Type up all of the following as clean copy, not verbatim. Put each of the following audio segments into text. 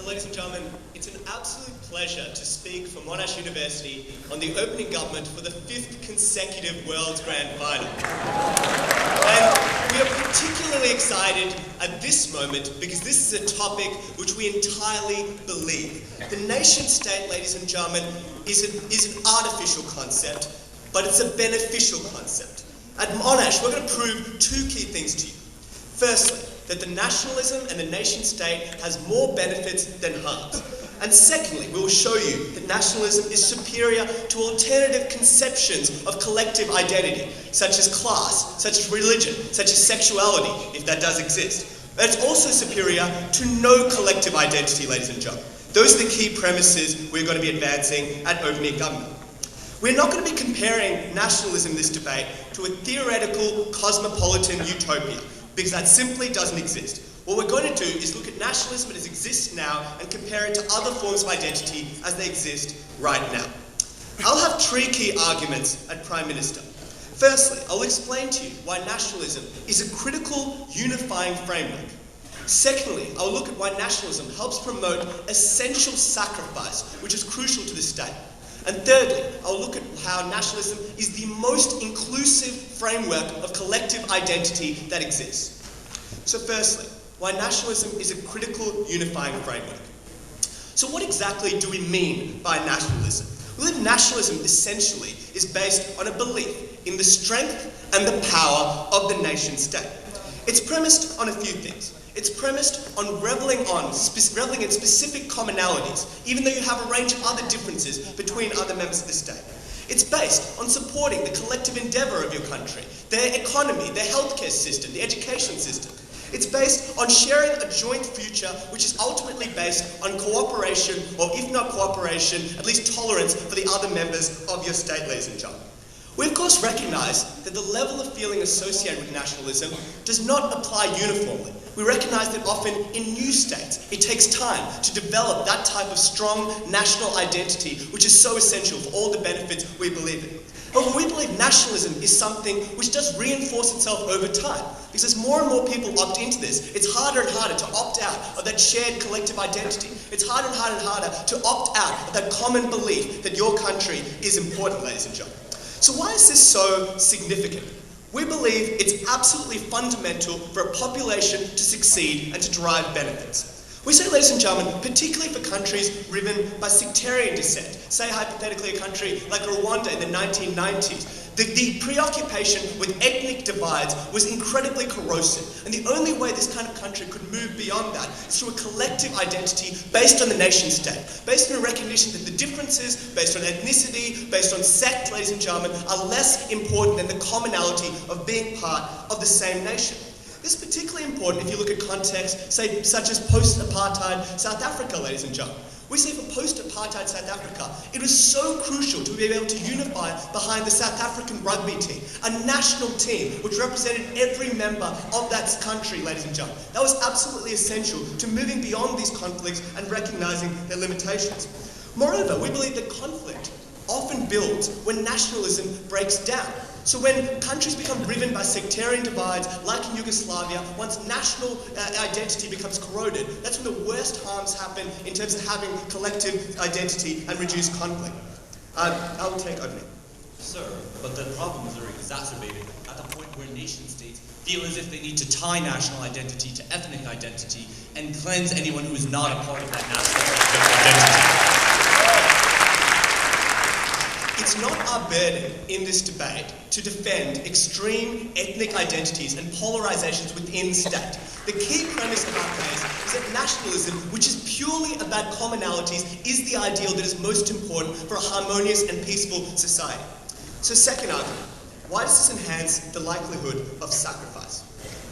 ladies and gentlemen, it's an absolute pleasure to speak for Monash University on the opening government for the 5th consecutive Worlds Grand Final. And we are particularly excited at this moment because this is a topic which we entirely believe. The nation-state, ladies and gentlemen, is an artificial concept, but it's a beneficial concept. At Monash, we're going to prove two key things to you. Firstly, that the nationalism and the nation-state has more benefits than harms. And secondly, we will show you that nationalism is superior to alternative conceptions of collective identity, such as class, such as religion, such as sexuality, if that does exist. But it's also superior to no collective identity, ladies and gentlemen. Those are the key premises we're going to be advancing at opening government. We're not going to be comparing nationalism in this debate to a theoretical cosmopolitan utopia, because that simply doesn't exist. What we're going to do is look at nationalism as it exists now and compare it to other forms of identity as they exist right now. I'll have three key arguments at Prime Minister. Firstly, I'll explain to you why nationalism is a critical unifying framework. Secondly, I'll look at why nationalism helps promote essential sacrifice, which is crucial to the state. And thirdly, I'll look at how nationalism is the most inclusive framework of collective identity that exists. So firstly, why nationalism is a critical unifying framework. So what exactly do we mean by nationalism? Well, nationalism essentially is based on a belief in the strength and the power of the nation-state. It's premised on a few things. It's premised on reveling in specific commonalities, even though you have a range of other differences between other members of the state. It's based on supporting the collective endeavour of your country, their economy, their healthcare system, the education system. It's based on sharing a joint future which is ultimately based on cooperation, or if not cooperation, at least tolerance for the other members of your state, ladies and gentlemen. We of course recognise that the level of feeling associated with nationalism does not apply uniformly. We recognise that often in new states it takes time to develop that type of strong national identity which is so essential for all the benefits we believe in. However, we believe nationalism is something which does reinforce itself over time, because as more and more people opt into this, it's harder and harder to opt out of that shared collective identity. It's harder and harder to opt out of that common belief that your country is important, ladies and gentlemen. So why is this so significant? We believe it's absolutely fundamental for a population to succeed and to derive benefits. We say, ladies and gentlemen, particularly for countries riven by sectarian dissent, say hypothetically a country like Rwanda in the 1990s, the preoccupation with ethnic divides was incredibly corrosive. And the only way this kind of country could move beyond that is through a collective identity based on the nation-state, based on a recognition that the differences based on ethnicity, based on sect, ladies and gentlemen, are less important than the commonality of being part of the same nation. This is particularly important if you look at contexts, say, such as post-apartheid South Africa, ladies and gentlemen. We say for post-apartheid South Africa, it was so crucial to be able to unify behind the South African rugby team, a national team which represented every member of that country, ladies and gentlemen. That was absolutely essential to moving beyond these conflicts and recognising their limitations. Moreover, we believe that conflict often builds when nationalism breaks down. So when countries become riven by sectarian divides, like in Yugoslavia, once national identity becomes corroded, that's when the worst harms happen in terms of having collective identity and reduced conflict. I'll take over. Sir, but the problems are exacerbated at the point where nation-states feel as if they need to tie national identity to ethnic identity and cleanse anyone who is not a part of that national identity. It's not our burden in this debate to defend extreme ethnic identities and polarizations within the state. The key premise of our case is that nationalism, which is purely about commonalities, is the ideal that is most important for a harmonious and peaceful society. So second argument, why does this enhance the likelihood of sacrifice?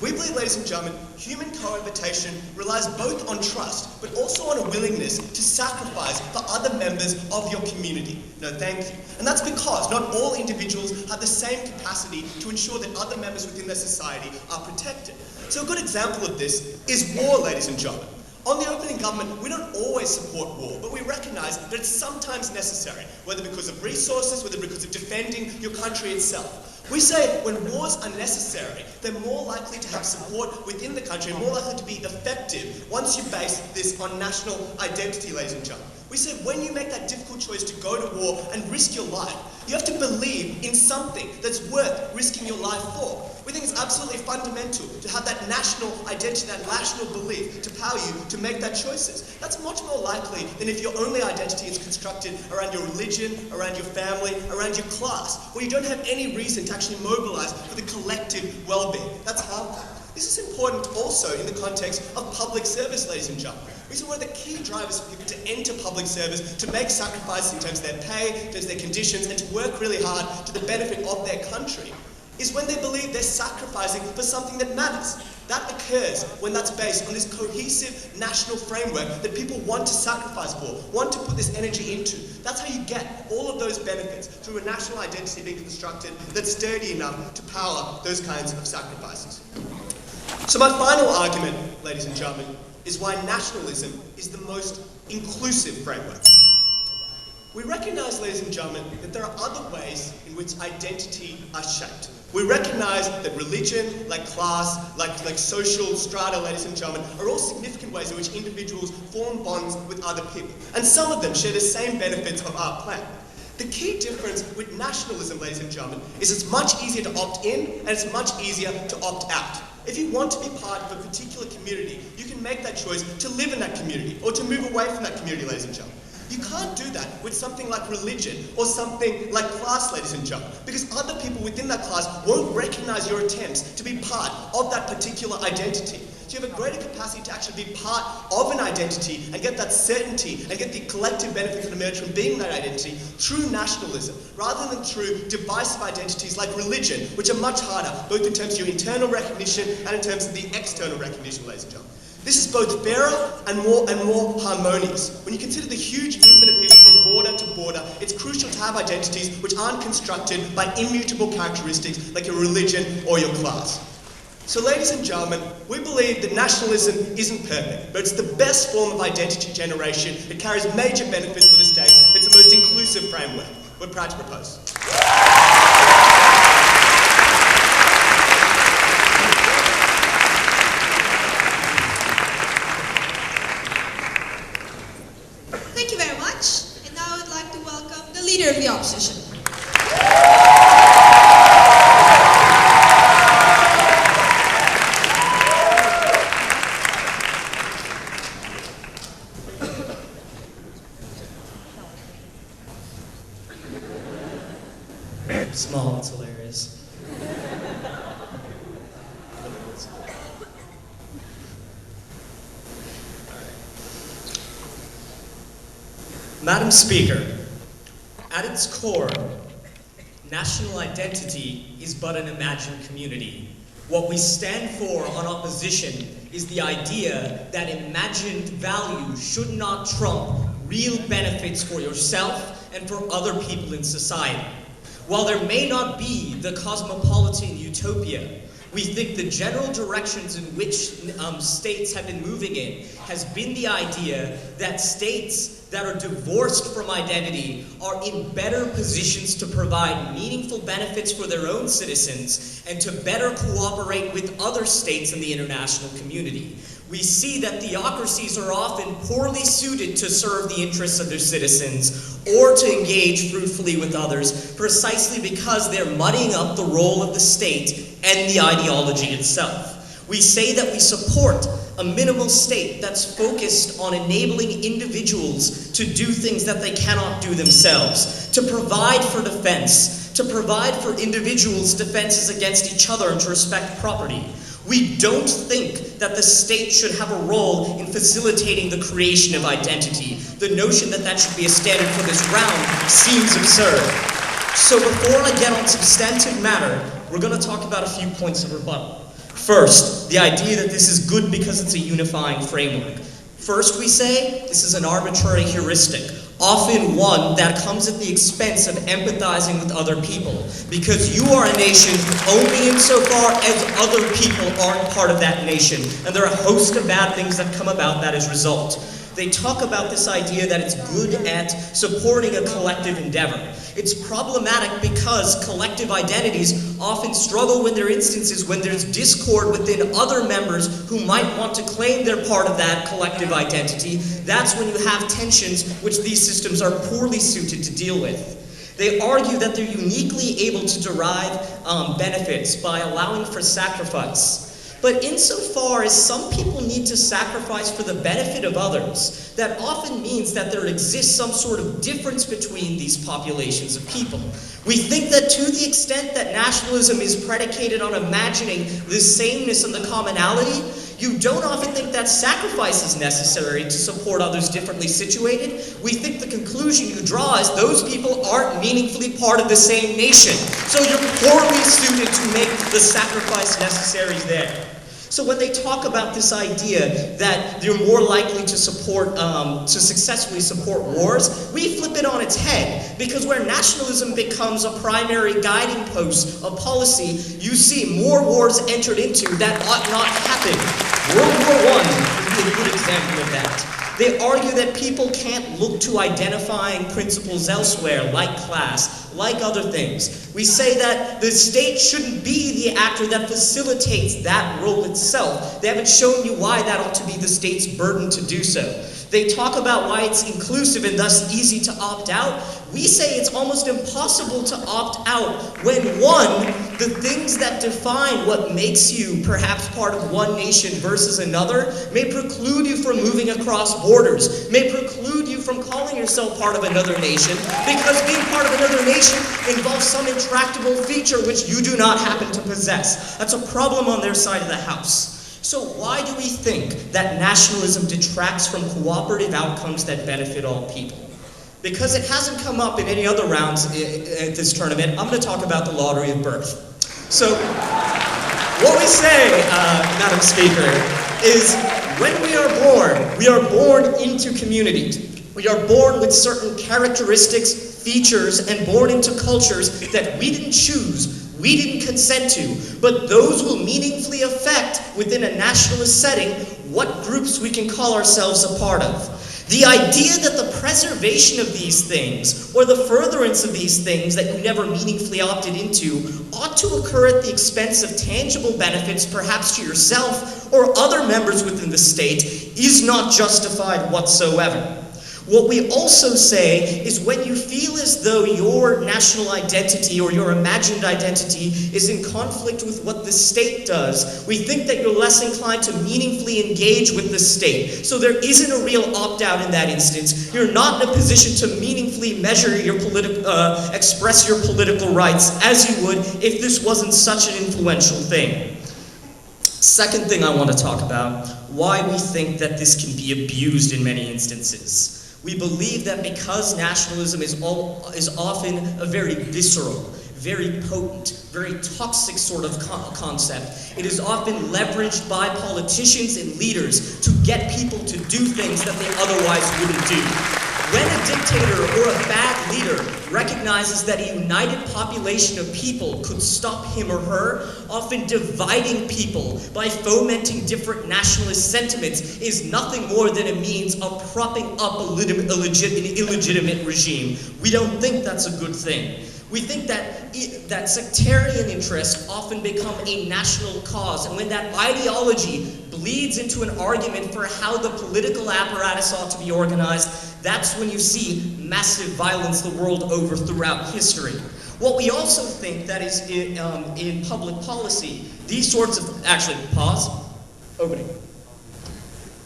We believe, ladies and gentlemen, human cohabitation relies both on trust, but also on a willingness to sacrifice for other members of your community. No, thank you. And that's because not all individuals have the same capacity to ensure that other members within their society are protected. So a good example of this is war, ladies and gentlemen. On the opening government, we don't always support war, but we recognise that it's sometimes necessary, whether because of resources, whether because of defending your country itself. We say when wars are necessary, they're more likely to have support within the country, more likely to be effective once you base this on national identity, ladies and gentlemen. We say when you make that difficult choice to go to war and risk your life, you have to believe in something that's worth risking your life for. We think it's absolutely fundamental to have that national identity, that national belief to power you to make that choices. That's much more likely than if your only identity is constructed around your religion, around your family, around your class, where you don't have any reason to actually mobilize for the collective well-being. That's harmful. This is important also in the context of public service, ladies and gentlemen. These are one of the key drivers for people to enter public service, to make sacrifices in terms of their pay, in terms of their conditions, and to work really hard to the benefit of their country, is when they believe they're sacrificing for something that matters. That occurs when that's based on this cohesive national framework that people want to sacrifice for, want to put this energy into. That's how you get all of those benefits through a national identity being constructed that's sturdy enough to power those kinds of sacrifices. So my final argument, ladies and gentlemen, is why nationalism is the most inclusive framework. We recognise, ladies and gentlemen, that there are other ways in which identity are shaped. We recognise that religion, like class, like social strata, ladies and gentlemen, are all significant ways in which individuals form bonds with other people. And some of them share the same benefits of our plan. The key difference with nationalism, ladies and gentlemen, is it's much easier to opt in and it's much easier to opt out. If you want to be part of a particular community, you can make that choice to live in that community or to move away from that community, ladies and gentlemen. You can't do that with something like religion or something like class, ladies and gentlemen, because other people within that class won't recognize your attempts to be part of that particular identity. So you have a greater capacity to actually be part of an identity and get that certainty and get the collective benefits that emerge from being that identity through nationalism, rather than through divisive identities like religion, which are much harder, both in terms of your internal recognition and in terms of the external recognition, ladies and gentlemen. This is both fairer and more harmonious. When you consider the huge movement of people from border to border, it's crucial to have identities which aren't constructed by immutable characteristics like your religion or your class. So ladies and gentlemen, we believe that nationalism isn't perfect, but it's the best form of identity generation. It carries major benefits for the state. It's the most inclusive framework. We're proud to propose. Thank you very much. And now I'd like to welcome the leader of the opposition. Small, it's hilarious. Madam Speaker, at its core, national identity is but an imagined community. What we stand for on opposition is the idea that imagined value should not trump real benefits for yourself and for other people in society. While there may not be the cosmopolitan utopia, we think the general directions in which states have been moving in has been the idea that states that are divorced from identity are in better positions to provide meaningful benefits for their own citizens and to better cooperate with other states in the international community. We see that theocracies are often poorly suited to serve the interests of their citizens or to engage fruitfully with others precisely because they're muddying up the role of the state and the ideology itself. We say that we support a minimal state that's focused on enabling individuals to do things that they cannot do themselves, to provide for defense, to provide for individuals' defenses against each other and to respect property. We don't think that the state should have a role in facilitating the creation of identity. The notion that that should be a standard for this round seems absurd. So before I get on substantive matter, we're going to talk about a few points of rebuttal. First, the idea that this is good because it's a unifying framework. First, we say this is an arbitrary heuristic, often one that comes at the expense of empathizing with other people, because you are a nation only insofar as other people aren't part of that nation, and there are a host of bad things that come about that as a result. They talk about this idea that it's good at supporting a collective endeavor. It's problematic because collective identities often struggle when there are instances when there's discord within other members who might want to claim they're part of that collective identity. That's when you have tensions which these systems are poorly suited to deal with. They argue that they're uniquely able to derive benefits by allowing for sacrifice. But insofar as some people need to sacrifice for the benefit of others, that often means that there exists some sort of difference between these populations of people. We think that to the extent that nationalism is predicated on imagining the sameness and the commonality, you don't often think that sacrifice is necessary to support others differently situated. We think the conclusion you draw is those people aren't meaningfully part of the same nation. So you're poorly suited to make the sacrifice necessary there. So when they talk about this idea that you're more likely to support, to successfully support wars, we flip it on its head. Because where nationalism becomes a primary guiding post of policy, you see more wars entered into that ought not happen. World War I would be a good example of that. They argue that people can't look to identifying principles elsewhere, like class, like other things. We say that the state shouldn't be the actor that facilitates that role itself. They haven't shown you why that ought to be the state's burden to do so. They talk about why it's inclusive and thus easy to opt out. We say it's almost impossible to opt out when, one, the things that define what makes you perhaps part of one nation versus another may preclude you from moving across borders, may preclude you from calling yourself part of another nation, because being part of another nation involves some intractable feature which you do not happen to possess. That's a problem on their side of the house. So why do we think that nationalism detracts from cooperative outcomes that benefit all people? Because it hasn't come up in any other rounds at this tournament, I'm going to talk about the lottery of birth. So what we say, Madam Speaker, is when we are born into community. We are born with certain characteristics, features, and born into cultures that we didn't choose. We didn't consent to, but those will meaningfully affect, within a nationalist setting, what groups we can call ourselves a part of. The idea that the preservation of these things, or the furtherance of these things that you never meaningfully opted into, ought to occur at the expense of tangible benefits, perhaps to yourself or other members within the state, is not justified whatsoever. What we also say is when you feel as though your national identity or your imagined identity is in conflict with what the state does, we think that you're less inclined to meaningfully engage with the state. So there isn't a real opt-out in that instance. You're not in a position to meaningfully measure your express your political rights as you would if this wasn't such an influential thing. Second thing I want to talk about, why we think that this can be abused in many instances. We believe that because nationalism is often a very visceral, very potent, very toxic sort of concept, it is often leveraged by politicians and leaders to get people to do things that they otherwise wouldn't do. When a dictator or a bad leader recognizes that a united population of people could stop him or her, often dividing people by fomenting different nationalist sentiments is nothing more than a means of propping up an illegitimate regime. We don't think that's a good thing. We think that sectarian interests often become a national cause, and when that ideology bleeds into an argument for how the political apparatus ought to be organized, that's when you see massive violence the world over throughout history. What we also think that is in public policy, these sorts of, actually, pause, opening.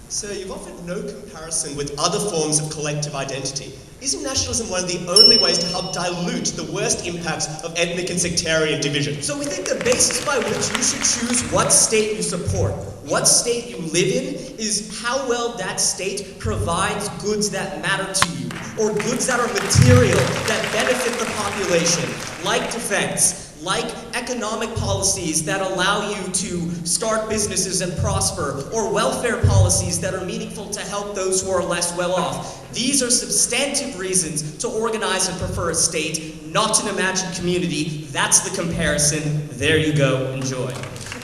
So you've offered no comparison with other forms of collective identity. Isn't nationalism one of the only ways to help dilute the worst impacts of ethnic and sectarian division? So we think the basis by which you should choose what state you support, what state you live in, is how well that state provides goods that matter to you, or goods that are material, that benefit the population, like defense, like economic policies that allow you to start businesses and prosper, or welfare policies that are meaningful to help those who are less well off. These are substantive reasons to organize and prefer a state, not an imagined community. That's the comparison. There you go. Enjoy.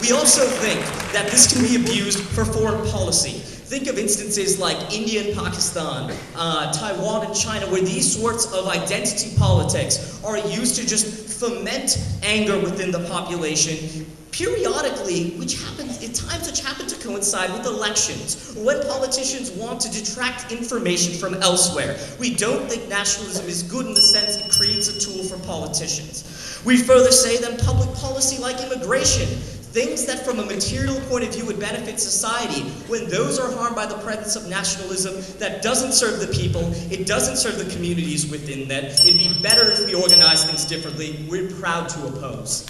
We also think that this can be abused for foreign policy. Think of instances like India and Pakistan, Taiwan and China, where these sorts of identity politics are used to just foment anger within the population, periodically, which happens at times which happen to coincide with elections, or when politicians want to detract information from elsewhere. We don't think nationalism is good in the sense it creates a tool for politicians. We further say that public policy like immigration, things that from a material point of view would benefit society, when those are harmed by the presence of nationalism that doesn't serve the people, it doesn't serve the communities within that, it'd be better if we organize things differently. We're proud to oppose.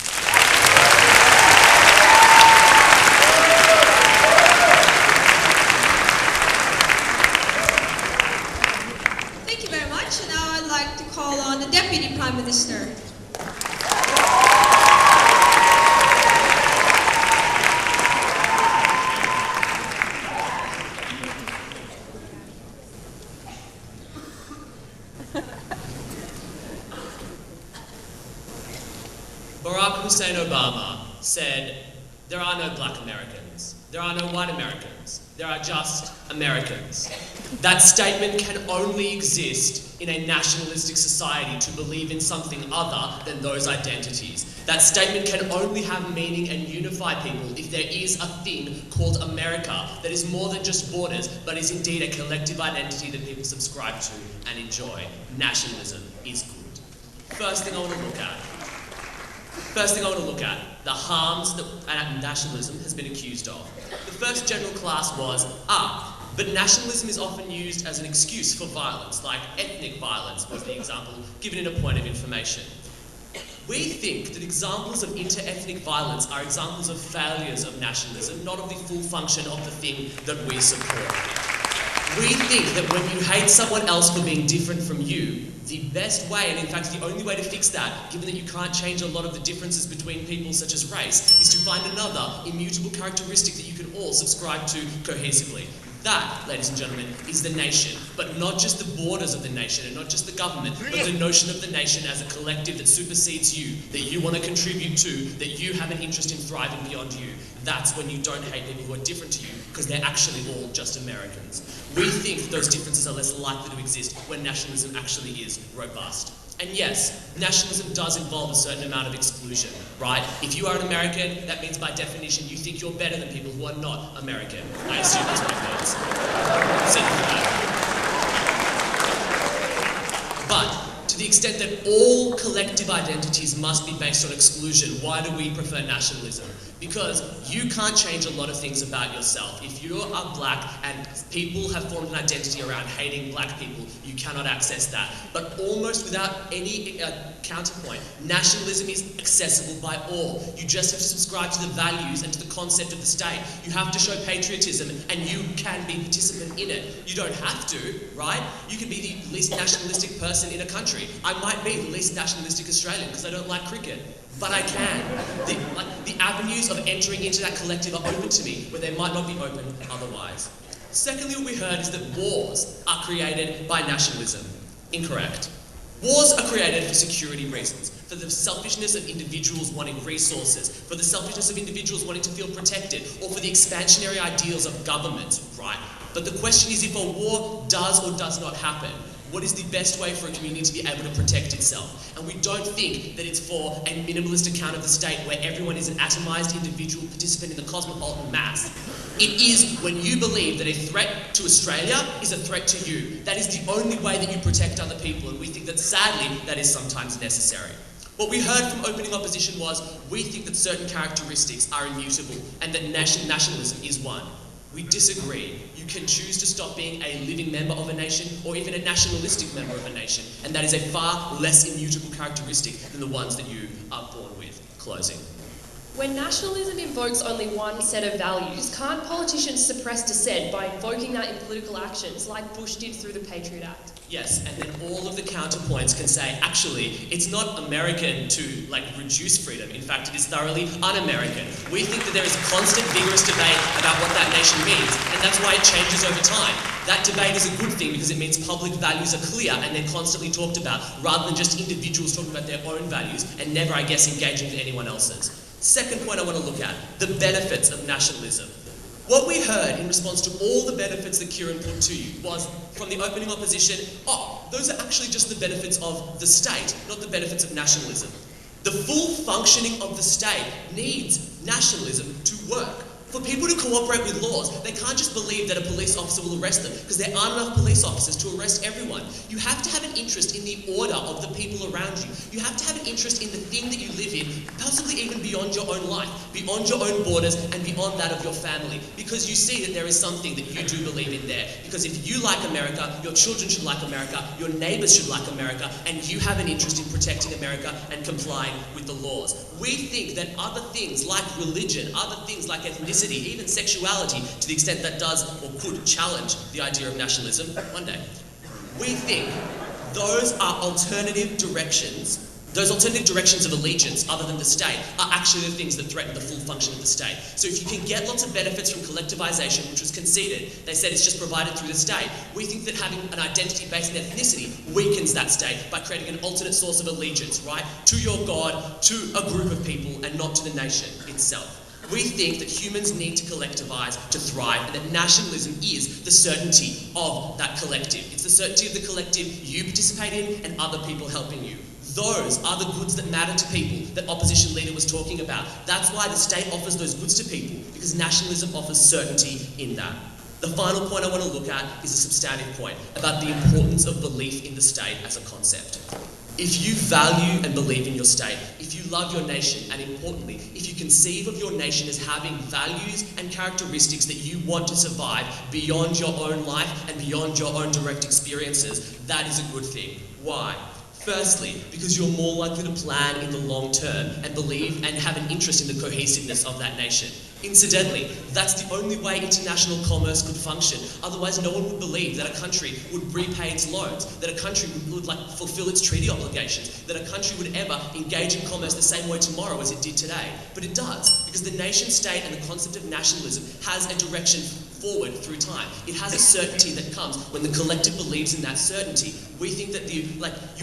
Thank you very much. And now I'd like to call on the Deputy Prime Minister. Barack Hussein Obama said, "There are no black Americans. There are no white Americans. There are just Americans." That statement can only exist in a nationalistic society to believe in something other than those identities. That statement can only have meaning and unify people if there is a thing called America that is more than just borders, but is indeed a collective identity that people subscribe to and enjoy. Nationalism is good. First thing I want to look at, the harms that nationalism has been accused of. The first general class was, but nationalism is often used as an excuse for violence, like ethnic violence was the example given in a point of information. We think that examples of inter-ethnic violence are examples of failures of nationalism, not of the full function of the thing that we support. We think that when you hate someone else for being different from you, the best way, and in fact the only way to fix that, given that you can't change a lot of the differences between people such as race, is to find another immutable characteristic that you can all subscribe to cohesively. That, ladies and gentlemen, is the nation, but not just the borders of the nation and not just the government, but the notion of the nation as a collective that supersedes you, that you want to contribute to, that you have an interest in thriving beyond you. That's when you don't hate people who are different to you, because they're actually all just Americans. We think that those differences are less likely to exist when nationalism actually is robust. And yes, nationalism does involve a certain amount of exclusion, right? If you are an American, that means by definition you think you're better than people who are not American. I assume that's what it means. Simple as that. But to the extent that all collective identities must be based on exclusion, why do we prefer nationalism? Because you can't change a lot of things about yourself. If you are black and people have formed an identity around hating black people, you cannot access that. But almost without any counterpoint, nationalism is accessible by all. You just have to subscribe to the values and to the concept of the state. You have to show patriotism and you can be a participant in it. You don't have to, right? You can be the least nationalistic person in a country. I might be the least nationalistic Australian because I don't like cricket. But I can. The avenues of entering into that collective are open to me, where they might not be open otherwise. Secondly, what we heard is that wars are created by nationalism. Incorrect. Wars are created for security reasons, for the selfishness of individuals wanting resources, for the selfishness of individuals wanting to feel protected, or for the expansionary ideals of government, right? But the question is, if a war does or does not happen, what is the best way for a community to be able to protect itself? And we don't think that it's for a minimalist account of the state where everyone is an atomized individual participant in the cosmopolitan mass. It is when you believe that a threat to Australia is a threat to you. That is the only way that you protect other people, and we think that sadly that is sometimes necessary. What we heard from opening opposition was, we think that certain characteristics are immutable and that nationalism is one. We disagree. You can choose to stop being a living member of a nation or even a nationalistic member of a nation, and that is a far less immutable characteristic than the ones that you are born with. Closing. When nationalism invokes only one set of values, can't politicians suppress dissent by invoking that in political actions like Bush did through the Patriot Act? Yes, and then all of the counterpoints can say, actually, it's not American to reduce freedom. In fact, it is thoroughly un-American. We think that there is a constant, vigorous debate about what that nation means, and that's why it changes over time. That debate is a good thing because it means public values are clear and they're constantly talked about, rather than just individuals talking about their own values and never, I guess, engaging with anyone else's. Second point I want to look at, the benefits of nationalism. What we heard in response to all the benefits that Kieran put to you was, from the opening opposition, those are actually just the benefits of the state, not the benefits of nationalism. The full functioning of the state needs nationalism to work. For people to cooperate with laws, they can't just believe that a police officer will arrest them, because there aren't enough police officers to arrest everyone. You have to have an interest in the order of the people around you. You have to have an interest in the thing that you live in, possibly even beyond your own life, beyond your own borders, and beyond that of your family. Because you see that there is something that you do believe in there. Because if you like America, your children should like America, your neighbours should like America, and you have an interest in protecting America and complying with the laws. We think that other things like religion, other things like ethnicity, even sexuality, to the extent that does or could challenge the idea of nationalism one day, we think those are alternative directions. Those alternative directions of allegiance, other than the state, are actually the things that threaten the full function of the state. So if you can get lots of benefits from collectivization, which was conceded, they said it's just provided through the state, we think that having an identity based in ethnicity weakens that state by creating an alternate source of allegiance, right? To your God, to a group of people, and not to the nation itself. We think that humans need to collectivise to thrive, and that nationalism is the certainty of that collective. It's the certainty of the collective you participate in and other people helping you. Those are the goods that matter to people that opposition leader was talking about. That's why the state offers those goods to people, because nationalism offers certainty in that. The final point I want to look at is a substantive point about the importance of belief in the state as a concept. If you value and believe in your state, if you love your nation, and importantly, if you conceive of your nation as having values and characteristics that you want to survive beyond your own life and beyond your own direct experiences, that is a good thing. Why? Firstly, because you're more likely to plan in the long term and believe and have an interest in the cohesiveness of that nation. Incidentally, that's the only way international commerce could function. Otherwise, no one would believe that a country would repay its loans, that a country would fulfill its treaty obligations, that a country would ever engage in commerce the same way tomorrow as it did today. But it does, because the nation state and the concept of nationalism has a direction forward through time. It has a certainty that comes when the collective believes in that certainty. We think that you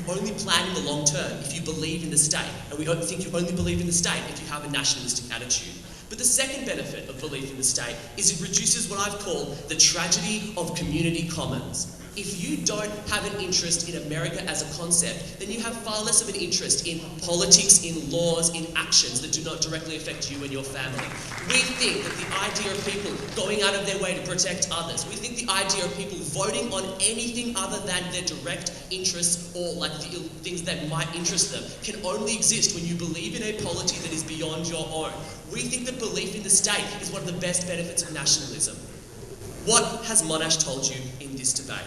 only plan in the long term if you believe in the state, and we think you only believe in the state if you have a nationalistic attitude. But the second benefit of belief in the state is it reduces what I've called the tragedy of community commons. If you don't have an interest in America as a concept, then you have far less of an interest in politics, in laws, in actions that do not directly affect you and your family. We think that the idea of people going out of their way to protect others, we think the idea of people voting on anything other than their direct interests or the things that might interest them can only exist when you believe in a polity that is beyond your own. We think that belief in the state is one of the best benefits of nationalism. What has Monash told you in this debate?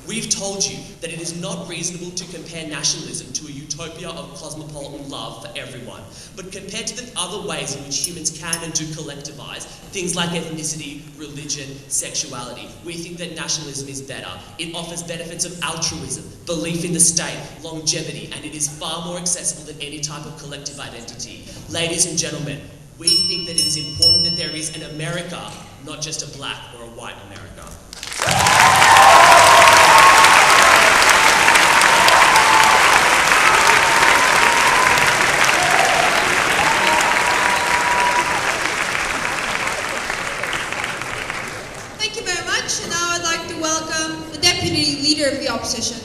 We've told you that it is not reasonable to compare nationalism to a utopia of cosmopolitan love for everyone, but compared to the other ways in which humans can and do collectivise, things like ethnicity, religion, sexuality, we think that nationalism is better. It offers benefits of altruism, belief in the state, longevity, and it is far more accessible than any type of collective identity. Ladies and gentlemen, we think that it is important that there is an America, not just a black or a white America. Thank you very much. And now I'd like to welcome the Deputy Leader of the Opposition.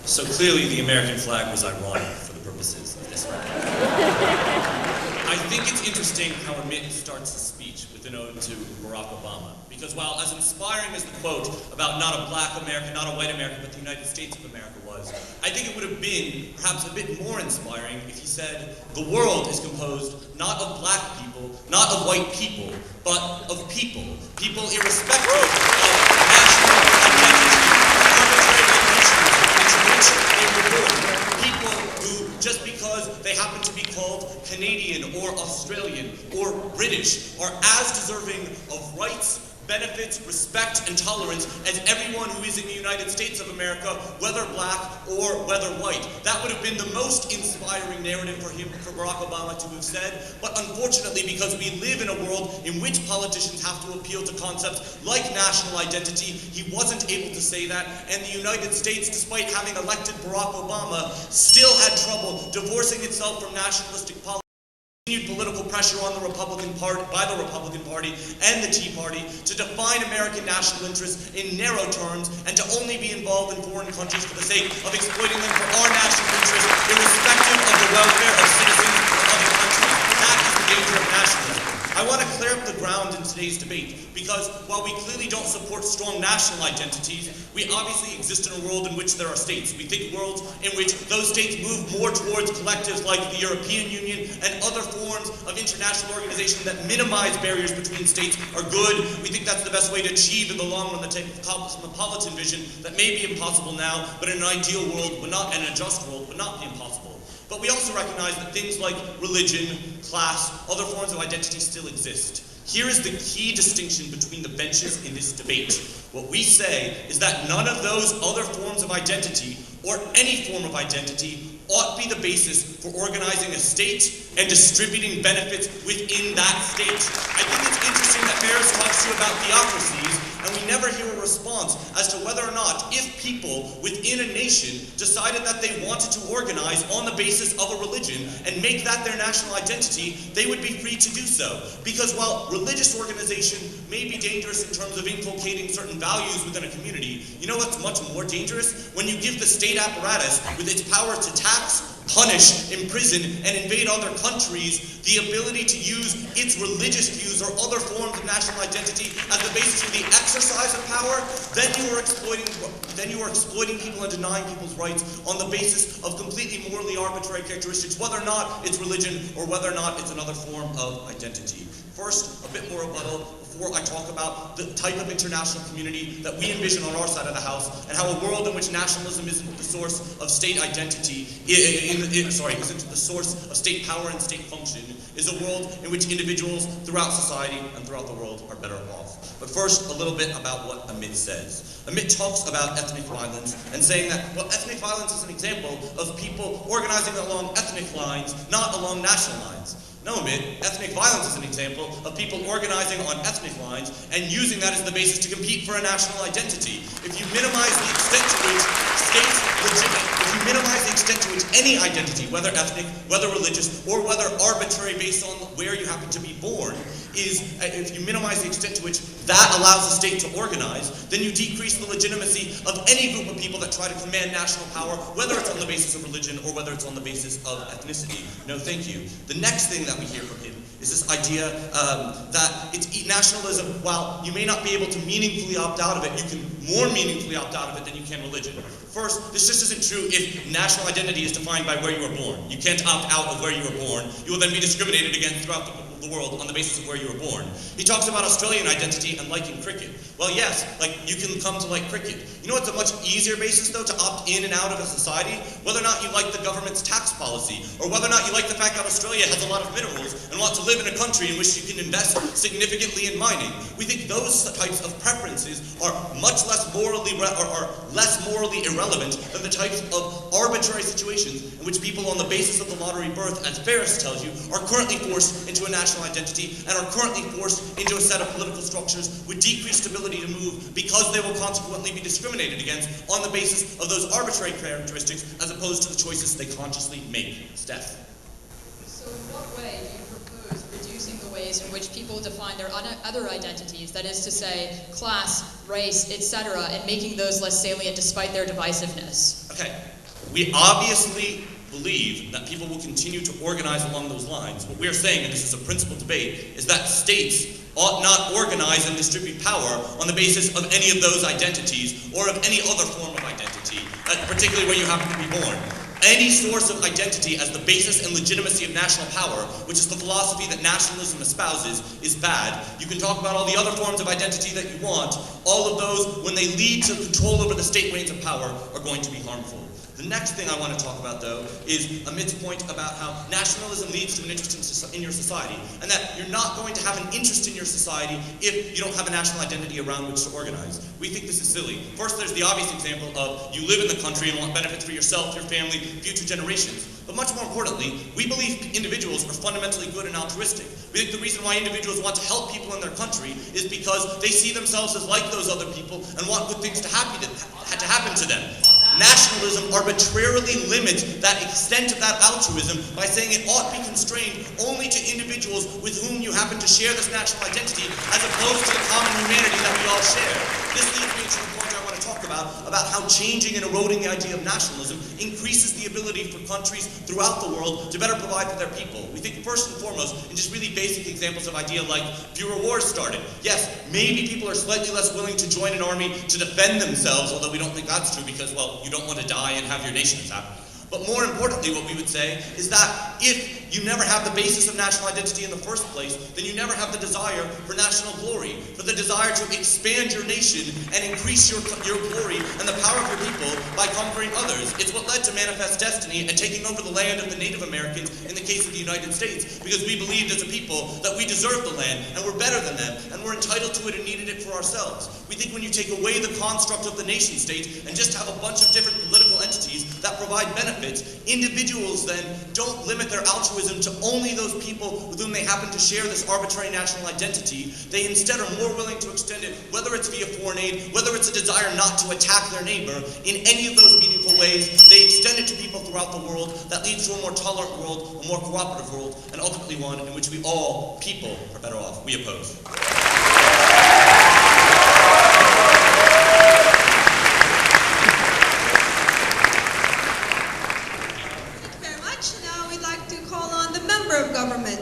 So clearly the American flag was ironic for the purposes of this round. I think it's interesting how Amit starts his speech with an ode to Barack Obama. Because while as inspiring as the quote about not a black America, not a white America, but the United States of America was, I think it would have been perhaps a bit more inspiring if he said, the world is composed not of black people, not of white people, but of people. People irrespective of national identity, arbitrary countries into which they were born. People who, just because they happen to be called Canadian or Australian or British, are as deserving of rights, benefits, respect, and tolerance as everyone who is in the United States of America, whether black or whether white. That would have been the most inspiring narrative for him, for Barack Obama to have said, but unfortunately, because we live in a world in which politicians have to appeal to concepts like national identity, he wasn't able to say that, and the United States, despite having elected Barack Obama, still had trouble divorcing itself from nationalistic politics. Continued political pressure on the Republican Party, by the Republican Party and the Tea Party, to define American national interests in narrow terms and to only be involved in foreign countries for the sake of exploiting them for our national interests, irrespective of the welfare of citizens of other countries. That is the danger of nationalism. I want to clear up the ground in today's debate, because while we clearly don't support strong national identities, we obviously exist in a world in which there are states. We think worlds in which those states move more towards collectives like the European Union and other forms of international organization that minimize barriers between states are good. We think that's the best way to achieve in the long run the type of cosmopolitan vision that may be impossible now, but in an ideal world, would not, and in a just world, would not be impossible. But we also recognize that things like religion, class, other forms of identity still exist. Here is the key distinction between the benches in this debate. What we say is that none of those other forms of identity, or any form of identity, ought be the basis for organizing a state and distributing benefits within that state. I think it's interesting that Ferris talks to you about theocracies, and we never hear a response as to whether or not, if people within a nation decided that they wanted to organize on the basis of a religion and make that their national identity, they would be free to do so. Because while religious organization may be dangerous in terms of inculcating certain values within a community, you know what's much more dangerous? When you give the state apparatus, with its power to tax, punish, imprison, and invade other countries, the ability to use its religious views or other forms of national identity as the basis for the exercise of power, then you are exploiting people and denying people's rights on the basis of completely morally arbitrary characteristics, whether or not it's religion or whether or not it's another form of identity. First, a bit more rebuttal before I talk about the type of international community that we envision on our side of the house, and how a world in which nationalism isn't the source of state identity, isn't the source of state power and state function, is a world in which individuals throughout society and throughout the world are better off. But first, a little bit about what Amit says. Amit talks about ethnic violence and saying that, well, ethnic violence is an example of people organizing along ethnic lines, not along national lines. No, Amit, ethnic violence is an example of people organizing on ethnic lines and using that as the basis to compete for a national identity. If you minimize the extent to which any identity, whether ethnic, whether religious, or whether arbitrary based on where you happen to be born, if you minimize the extent to which that allows the state to organize, then you decrease the legitimacy of any group of people that try to command national power, whether it's on the basis of religion or whether it's on the basis of ethnicity. No, thank you. The next thing that we hear from him is this idea that it's nationalism, while you may not be able to meaningfully opt out of it, you can more meaningfully opt out of it than you can religion. First, this just isn't true if national identity is defined by where you were born. You can't opt out of where you were born. You will then be discriminated against throughout the world on the basis of where you were born. He talks about Australian identity and liking cricket. Well, yes, you can come to like cricket. You know what's a much easier basis, though, to opt in and out of a society? Whether or not you like the government's tax policy, or whether or not you like the fact that Australia has a lot of minerals and want to live in a country in which you can invest significantly in mining. We think those types of preferences are much less morally irrelevant than the types of arbitrary situations in which people on the basis of the lottery birth, as Ferris tells you, are currently forced into a national identity and are currently forced into a set of political structures with decreased ability to move because they will consequently be discriminated against on the basis of those arbitrary characteristics as opposed to the choices they consciously make. Steph. So in what way do you propose reducing the ways in which people define their other identities, that is to say, class, race, etc., and making those less salient despite their divisiveness? Okay. We obviously believe that people will continue to organize along those lines. What we're saying, and this is a principled debate, is that states ought not organize and distribute power on the basis of any of those identities or of any other form of identity, particularly where you happen to be born. Any source of identity as the basis and legitimacy of national power, which is the philosophy that nationalism espouses, is bad. You can talk about all the other forms of identity that you want. All of those, when they lead to control over the state reins of power, are going to be harmful. The next thing I want to talk about, though, is Amit's point about how nationalism leads to an interest in your society, and that you're not going to have an interest in your society if you don't have a national identity around which to organize. We think this is silly. First, there's the obvious example of you live in the country and want benefits for yourself, your family, future generations. But much more importantly, we believe individuals are fundamentally good and altruistic. We think the reason why individuals want to help people in their country is because they see themselves as like those other people and want good things to happen to them. Nationalism arbitrarily limits that extent of that altruism by saying it ought to be constrained only to individuals with whom you happen to share this national identity, as opposed to the common humanity that we all share. This leads me to the point I want to talk about how changing and eroding the idea of nationalism increases the ability for countries throughout the world to better provide for their people. We think first and foremost in just really basic examples of idea like fewer wars started. Yes, maybe people are slightly less willing to join an army to defend themselves, although we don't think that's true because, well, you don't want to die and have your nation attacked. But more importantly, what we would say is that if you never have the basis of national identity in the first place, then you never have the desire for national glory, for the desire to expand your nation and increase your glory and the power of your people by conquering others. It's what led to Manifest Destiny and taking over the land of the Native Americans in the case of the United States, because we believed as a people that we deserved the land and we're better than them and we're entitled to it and needed it for ourselves. We think when you take away the construct of the nation state and just have a bunch of different political entities that provide benefits, individuals then don't limit their altruism to only those people with whom they happen to share this arbitrary national identity. They instead are more willing to extend it, whether it's via foreign aid, whether it's a desire not to attack their neighbor, in any of those meaningful ways, they extend it to people throughout the world. That leads to a more tolerant world, a more cooperative world, and ultimately one in which we all, people, are better off. We oppose. Of government.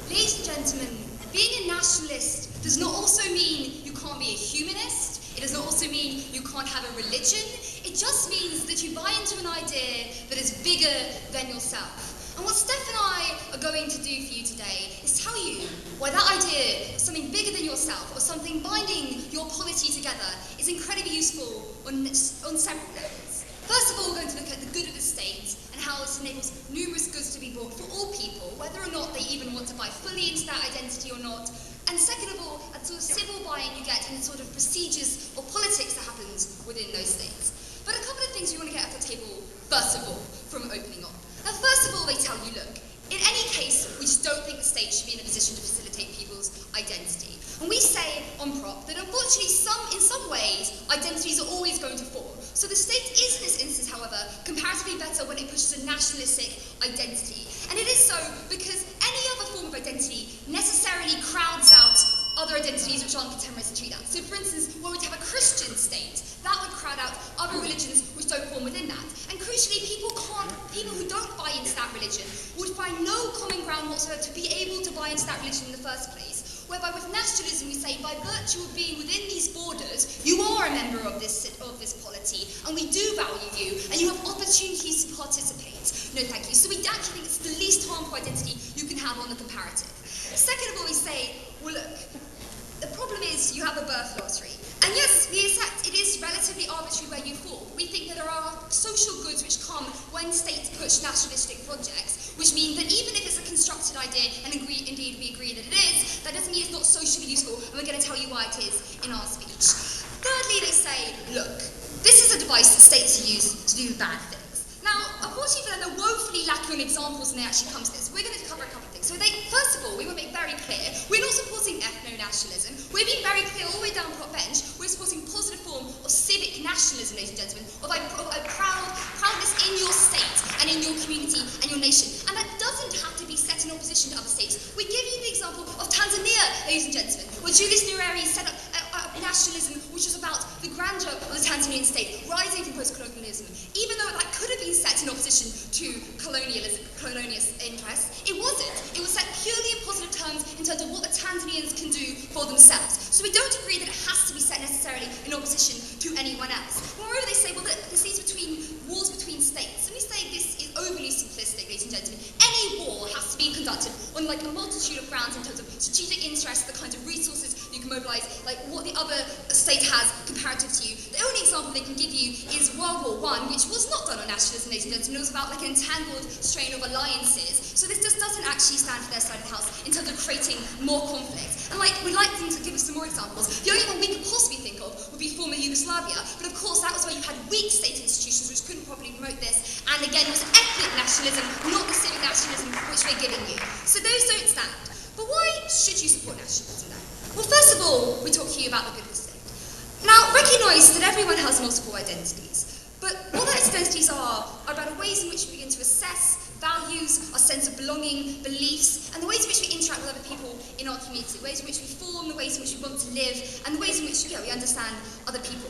Ladies and gentlemen, being a nationalist does not also mean you can't be a humanist. It does not also mean you can't have a religion. It just means that you buy into an idea that is bigger than yourself. And what Steph and I are going to do for you today is tell you why that idea of something bigger than yourself or something binding your polity together is incredibly useful on several levels. First of all, we're going to look at the good of the state and how it enables numerous goods to be bought for all people, whether or not they even want to buy fully into that identity or not. And second of all, that sort of civil buying you get in the sort of procedures or politics that happens within those states. But a couple of things we want to get at the table, first of all, from opening up. First of all, they tell you, look, in any case, we just don't think the state should be in a position to facilitate people's identity. And we say on prop that unfortunately in some ways, identities are always going to fall. So the state is, in this instance, however, comparatively better when it pushes a nationalistic identity. And it is so because any other form of identity necessarily crowds out other identities which aren't contemporaries to that. So for instance, were we to have a Christian state, that would crowd out other religions which don't fall within that. And crucially, people who don't buy into that religion would find no common ground whatsoever to be able to buy into that religion in the first place. Whereby with nationalism we say, by virtue of being within these borders, you are a member of this polity, and we do value you, and you have opportunities to participate. No thank you. So we actually think it's the least harmful identity you can have on the comparative. Second of all, we say, well look, the problem is you have a birth lottery. And yes, it is relatively arbitrary where you fall. We think that there are social goods which come when states push nationalistic projects, which mean that even if it's a constructed idea, and indeed we agree that it is, that doesn't mean it's not socially useful, and we're going to tell you why it is in our speech. Thirdly, they say, look, this is a device that states use to do bad things. Now, unfortunately for them, they're woefully lacking on examples when they actually come to this. We're going to cover a couple of things. So first of all, we want to make very clear, we're not supporting ethno-nationalism. We're being very clear all the way down the bench. We're supporting a positive form of civic nationalism, ladies and gentlemen, of a proudness in your state and in your community and your nation. And that doesn't have to be set in opposition to other states. We give you the example of Tanzania, ladies and gentlemen, where Julius Nyerere set up nationalism, which was about the grandeur of the Tanzanian state, rising from post-colonialism. Even though that could have been set in opposition opposition to colonialist interests. It wasn't. It was set purely in positive terms in terms of what the Tanzanians can do for themselves. So we don't agree that it has to be set necessarily in opposition to anyone else. Moreover, they say, well, this is wars between states. And we say this is overly simplistic, ladies and gentlemen. Any war has to be conducted on like a multitude of grounds in terms of strategic interests, the kinds of resources you can mobilize, like what the other state has comparative to you. The only example they can give you is World War I, which was not done on nationalism, ladies and gentlemen. It was about like an entangled strain of alliances. So this just doesn't actually stand for their side of the house in terms of creating more conflict. And like, we'd like them to give us some more examples. The only one we could possibly think of would be former Yugoslavia, but of course that was where you had weak state institutions which couldn't properly promote this, and again it was ethnic nationalism, not the civic nationalism which we're giving you. So those don't stand. But why should you support nationalism then? Well, first of all, we talk to you about the good of the state. Now, recognise that everyone has multiple identities, but what those identities are about the ways in which we begin to assess values, our sense of belonging, beliefs, and the ways in which we interact with other people in our community, ways in which we form, the ways in which we want to live, and the ways in which we understand other people.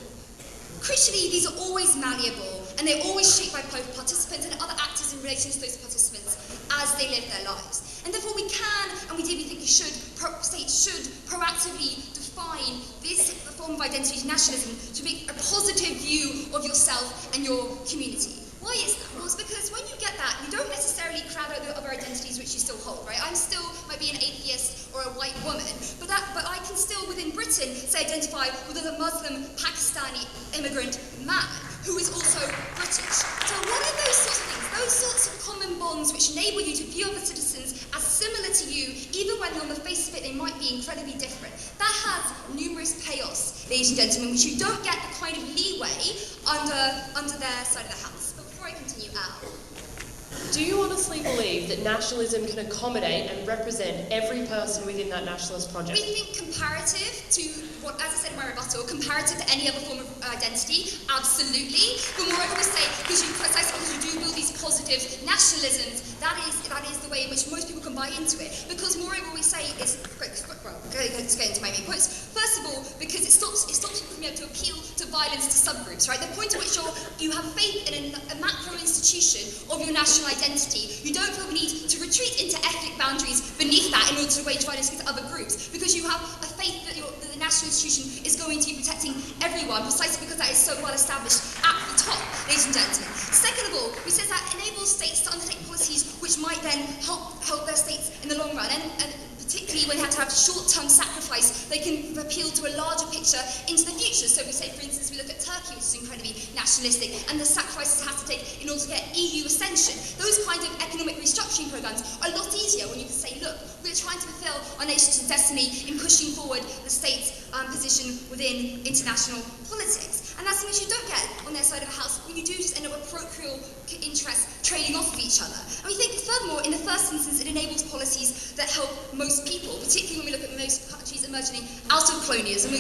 Crucially, these are always malleable, and they're always shaped by both participants and other actors in relation to those participants as they live their lives. And therefore we can, and we think states should proactively define this form of identity, nationalism, to make a positive view of yourself and your community. Why is that? Well, it's because when you get that, you don't necessarily crowd out the other identities which you still hold, right? Might be an atheist or a white woman, but I can still, within Britain, say identify with a Muslim Pakistani immigrant man who is also British. So what are those sorts of things? Those sorts of common bonds which enable you to view other citizens as similar to you, even when on the face of it they might be incredibly different. That has numerous payoffs, ladies and gentlemen, which you don't get the kind of leeway under their side of the house. But before I continue, Al. Do you honestly believe that nationalism can accommodate and represent every person within that nationalist project? We think comparative to what, as I said in my rebuttal, comparative to any other form of identity, absolutely. But moreover, we say, because you do build these positive nationalisms, that is the way in which most people can buy into it. Because moreover, we say is, well, let's get into my main points. First of all, because it stops people from being able to appeal to violence to subgroups, right? The point at which you have faith in a macro institution of your national identity, you don't feel the need to retreat into ethnic boundaries beneath that in order to wage violence against other groups, because you have a faith that the national institution is going to be protecting everyone, precisely because that is so well established at the top, ladies and gentlemen. Second of all, we said that enables states to undertake policies which might then help their states in the long run, and particularly when they have to have short-term sacrifice, they can appeal to a larger picture into the future. So we say, for instance, we look at Turkey, which is incredibly nationalistic, and the sacrifices it has to take in order to get EU ascension. Those kinds of economic restructuring programs are a lot easier when you can say, look, we're trying to fulfill our nation's destiny in pushing forward the state's position within international politics. And that's something you don't get on their side of the house when you do just end up with parochial interests trading off of each other. And we think, furthermore, in the first instance, it enables policies that help most people, particularly when we look at most countries emerging out of colonialism,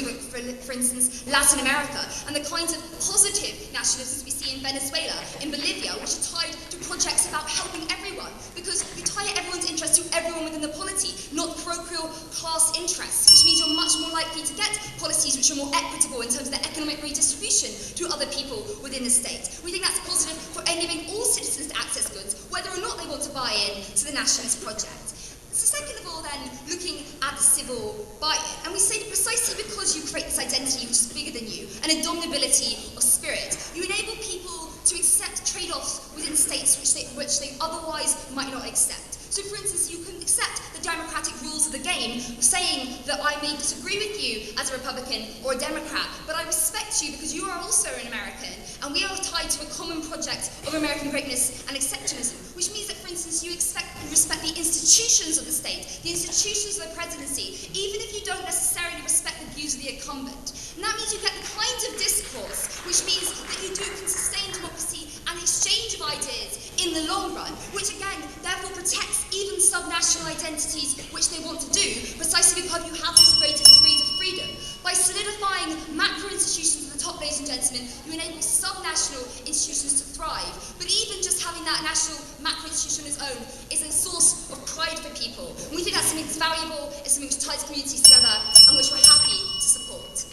for instance, Latin America, and the kinds of positive nationalisms we see in Venezuela, in Bolivia, which are tied to projects about helping everyone, because you tie everyone's interest to everyone within the polity, not parochial class interests, which means you're much more likely to get policies which are more equitable in terms of the economic redistribution to other people within the state. We think that's positive for enabling all citizens to access goods, whether or not they want to buy in to the nationalist project. So second of all then, looking at the civil buy-in, and we say that precisely because you create this identity which is bigger than you, and a dominability of spirit, you enable people to accept trade-offs within states which they otherwise might not accept. So for instance, you can accept the democratic rules of the game, saying that I may disagree with you as a Republican or a Democrat, but I respect you because you are also an American, and we are tied to a common project of American greatness and exceptionalism, which means that, for instance, you respect the institutions of the state, the institutions of the presidency, even if you don't necessarily respect the views of the incumbent. And that means you get the kinds of discourse, which means that you can sustain democracy and exchange of ideas in the long run, which again, therefore protects even sub-national identities which they want to do, precisely because you have those greater degrees of freedom. By solidifying macro institutions at the top, ladies and gentlemen, you enable sub-national institutions to thrive. But even just having that national macro institution on its own is a source of pride for people. And we think that's something that's valuable, it's something which ties communities together, and which we're happy to support.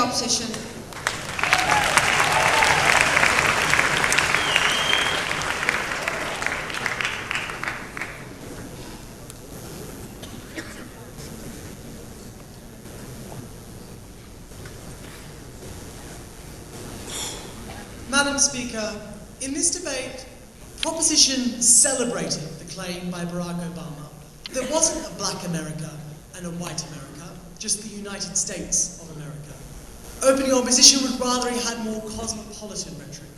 opposition. Madam Speaker, in this debate, Proposition celebrated the claim by Barack Obama that there wasn't a black America and a white America, just the United States of America. Opening opposition would rather he had more cosmopolitan rhetoric.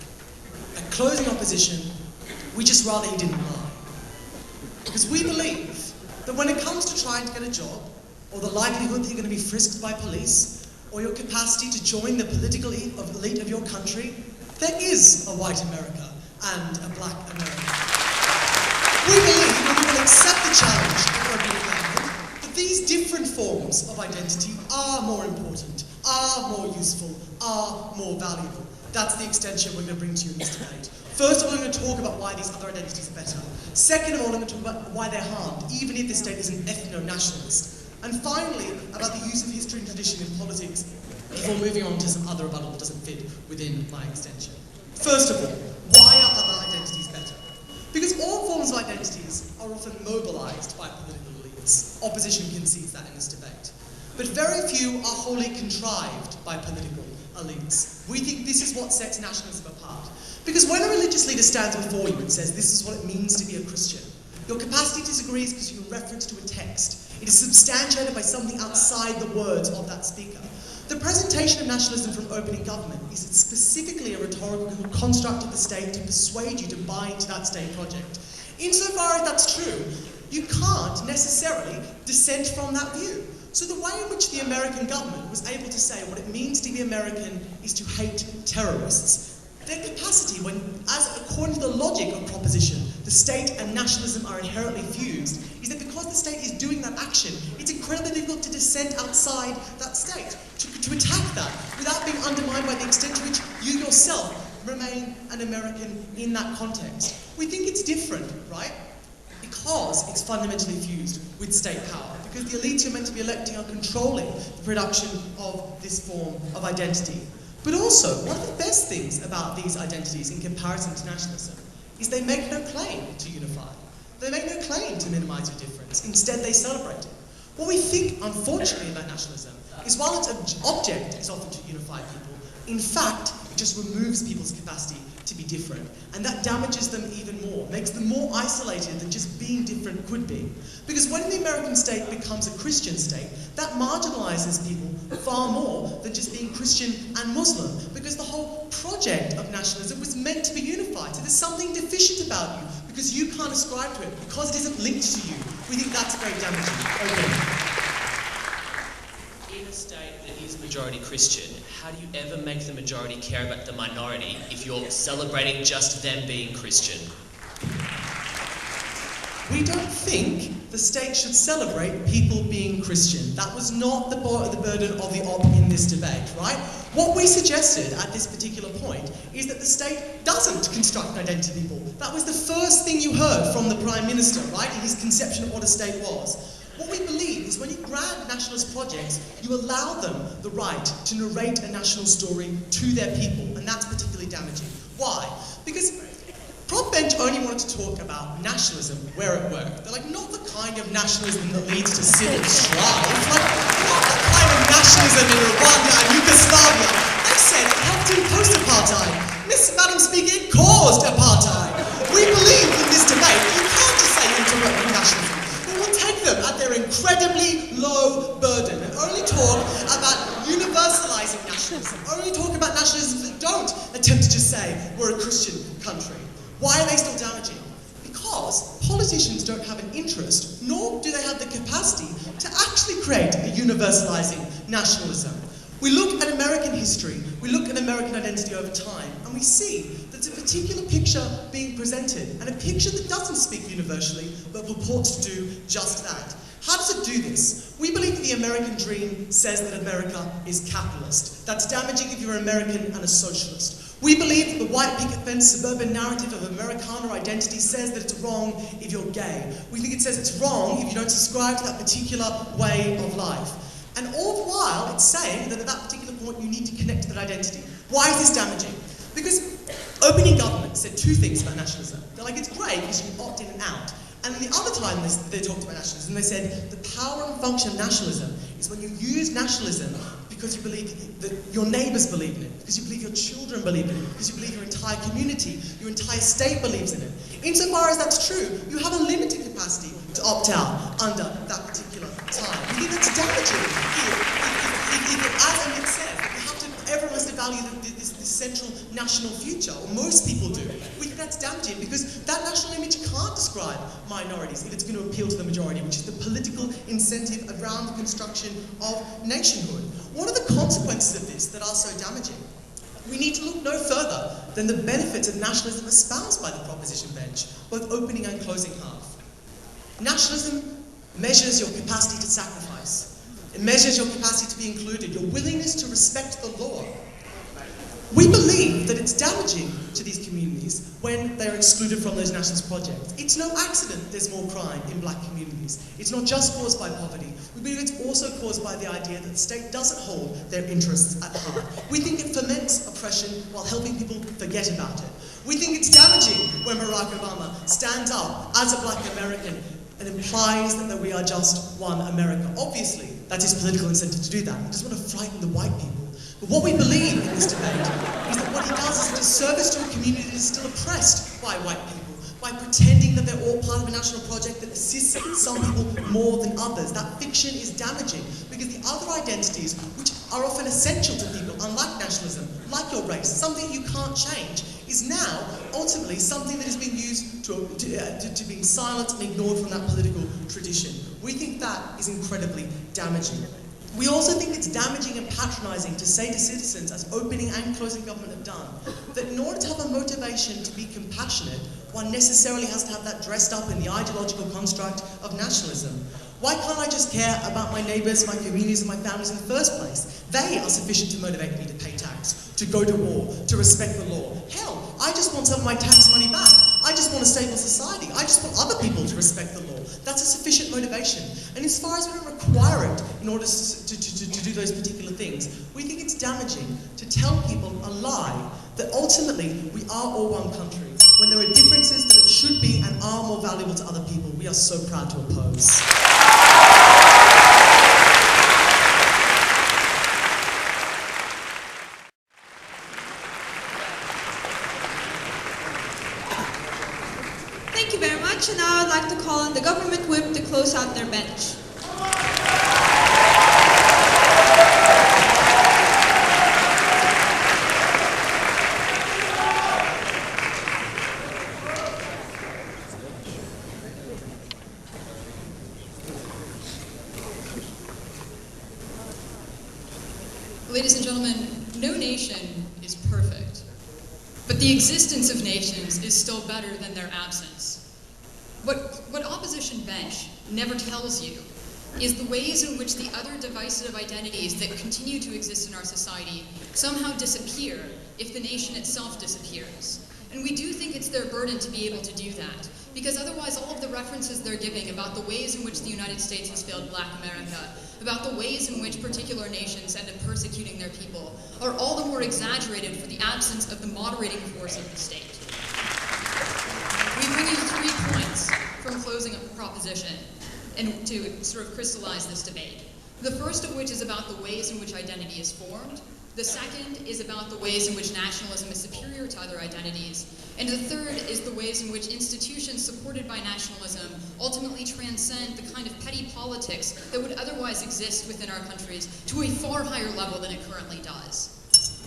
At closing opposition, we just rather he didn't lie. Because we believe that when it comes to trying to get a job, or the likelihood that you're going to be frisked by police, or your capacity to join the political elite of your country, there is a white America and a black America. We believe, and we will accept the challenge of opening government, that these different forms of identity are more important, are more useful, are more valuable. That's the extension we're going to bring to you in this debate. First of all, I'm going to talk about why these other identities are better. Second of all, I'm going to talk about why they're harmed, even if the state is an ethno-nationalist. And finally, about the use of history and tradition in politics, before moving on to some other rebuttal that doesn't fit within my extension. First of all, why are other identities better? Because all forms of identities are often mobilized by political elites. Opposition concedes that in this debate. But very few are wholly contrived by political elites. We think this is what sets nationalism apart. Because when a religious leader stands before you and says this is what it means to be a Christian, your capacity to disagree is because you're reference to a text. It is substantiated by something outside the words of that speaker. The presentation of nationalism from opening government is specifically a rhetorical construct of the state to persuade you to buy into that state project. Insofar as that's true, you can't necessarily dissent from that view. So the way in which the American government was able to say what it means to be American is to hate terrorists, their capacity when, according to the logic of proposition, the state and nationalism are inherently fused, is that because the state is doing that action, it's incredibly difficult to dissent outside that state, to attack that, without being undermined by the extent to which you yourself remain an American in that context. We think it's different, right? Because it's fundamentally fused with state power, because the elites you're meant to be electing are controlling the production of this form of identity. But also, one of the best things about these identities in comparison to nationalism is they make no claim to unify. They make no claim to minimize your difference. Instead, they celebrate it. What we think, unfortunately, about nationalism is while its object is often to unify people, in fact, it just removes people's capacity to be different. And that damages them even more, makes them more isolated than just being different could be. Because when the American state becomes a Christian state, that marginalizes people far more than just being Christian and Muslim, because the whole project of nationalism was meant to be unified. So there's something deficient about you, because you can't ascribe to it, because it isn't linked to you. We think that's very damaging. Okay. In a state that is majority Christian, how do you ever make the majority care about the minority if you're celebrating just them being Christian? We don't think the state should celebrate people being Christian. That was not the burden of the op in this debate, right? What we suggested at this particular point is that the state doesn't construct an identity people. That was the first thing you heard from the Prime Minister, right, in his conception of what a state was. What we believe is when you grant nationalist projects, you allow them the right to narrate a national story to their people, and that's particularly damaging. Why? Because Prop Bench only wanted to talk about nationalism where it worked. They're like, not the kind of nationalism that leads to civil strife, like, not the kind of nationalism in Rwanda and Yugoslavia. They said it helped in post-apartheid. Madam Speaker, it caused apartheid. We believe in this debate, you can't just say interrupting nationalism. We will take them at their incredibly low burden and only talk about universalizing nationalism, only talk about nationalism that don't attempt to just say we're a Christian country. Why are they still damaging? Because politicians don't have an interest, nor do they have the capacity to actually create a universalizing nationalism. We look at American history, we look at American identity over time, and we see that it's a particular picture being presented, and a picture that doesn't speak universally, but purports to do just that. How does it do this? We believe that the American dream says that America is capitalist. That's damaging if you're American and a socialist. We believe that the white picket fence suburban narrative of Americana identity says that it's wrong if you're gay. We think it says it's wrong if you don't subscribe to that particular way of life. And all the while, it's saying that at that particular point point, you need to connect to that identity. Why is this damaging? Because opening government said two things about nationalism. They're like, it's great because you can opt in and out. And then the other time they talked about nationalism, they said the power and function of nationalism is when you use nationalism because you believe that your neighbours believe in it, because you believe your children believe in it, because you believe your entire community, your entire state believes in it. Insofar as that's true, you have a limited capacity to opt out under that particular time. We think that's damaging if as Amit says, everyone has to value this central national future, or most people do. We think that's damaging because that national image can't describe minorities if it's going to appeal to the majority, which is the political incentive around the construction of nationhood. What are the consequences of this that are so damaging? We need to look no further than the benefits of nationalism espoused by the proposition bench, both opening and closing half. Nationalism measures your capacity to sacrifice. It measures your capacity to be included, your willingness to respect the law. We believe that it's damaging to these communities when they're excluded from those nationalist projects. It's no accident there's more crime in black communities. It's not just caused by poverty. We believe it's also caused by the idea that the state doesn't hold their interests at heart. We think it foments oppression while helping people forget about it. We think it's damaging when Barack Obama stands up as a black American and implies that we are just one America. Obviously, that's his political incentive to do that. He doesn't want to frighten the white people. But what we believe in this debate is that what he does is a disservice to a community that is still oppressed by white people, by pretending that they're all part of a national project that assists some people more than others. That fiction is damaging because the other identities, which are often essential to people, unlike nationalism, like your race, something you can't change, is now ultimately something that is being used to being silent and ignored from that political tradition. We think that is incredibly damaging. We also think it's damaging and patronising to say to citizens, as opening and closing government have done, that in order to have a motivation to be compassionate, one necessarily has to have that dressed up in the ideological construct of nationalism. Why can't I just care about my neighbours, my communities, and my families in the first place? They are sufficient to motivate me to pay tax, to go to war, to respect the law. Hell, I just want some of my tax money back. I just want a stable society. I just want other people to respect the law. That's a sufficient motivation. And as far as we don't require it in order to do those particular things, we think it's damaging to tell people a lie that ultimately we are all one country, when there are differences that should be and are more valuable to other people. We are so proud to oppose. Thank you very much, and now I'd like to call on the government whip to close out their bench. Ladies and gentlemen, no nation is perfect, but the existence of nations is still better than their absence. What opposition bench never tells you is the ways in which the other divisive identities that continue to exist in our society somehow disappear if the nation itself disappears. And we do think it's their burden to be able to do that, because otherwise all of the references they're giving about the ways in which the United States has failed Black America, about the ways in which particular nations end up persecuting their people, are all the more exaggerated for the absence of the moderating force of the state. We bring you 3 points from closing a proposition and to sort of crystallize this debate. The first of which is about the ways in which identity is formed. The second is about the ways in which nationalism is superior to other identities. And the third is the ways in which institutions supported by nationalism ultimately transcend the kind of petty politics that would otherwise exist within our countries to a far higher level than it currently does.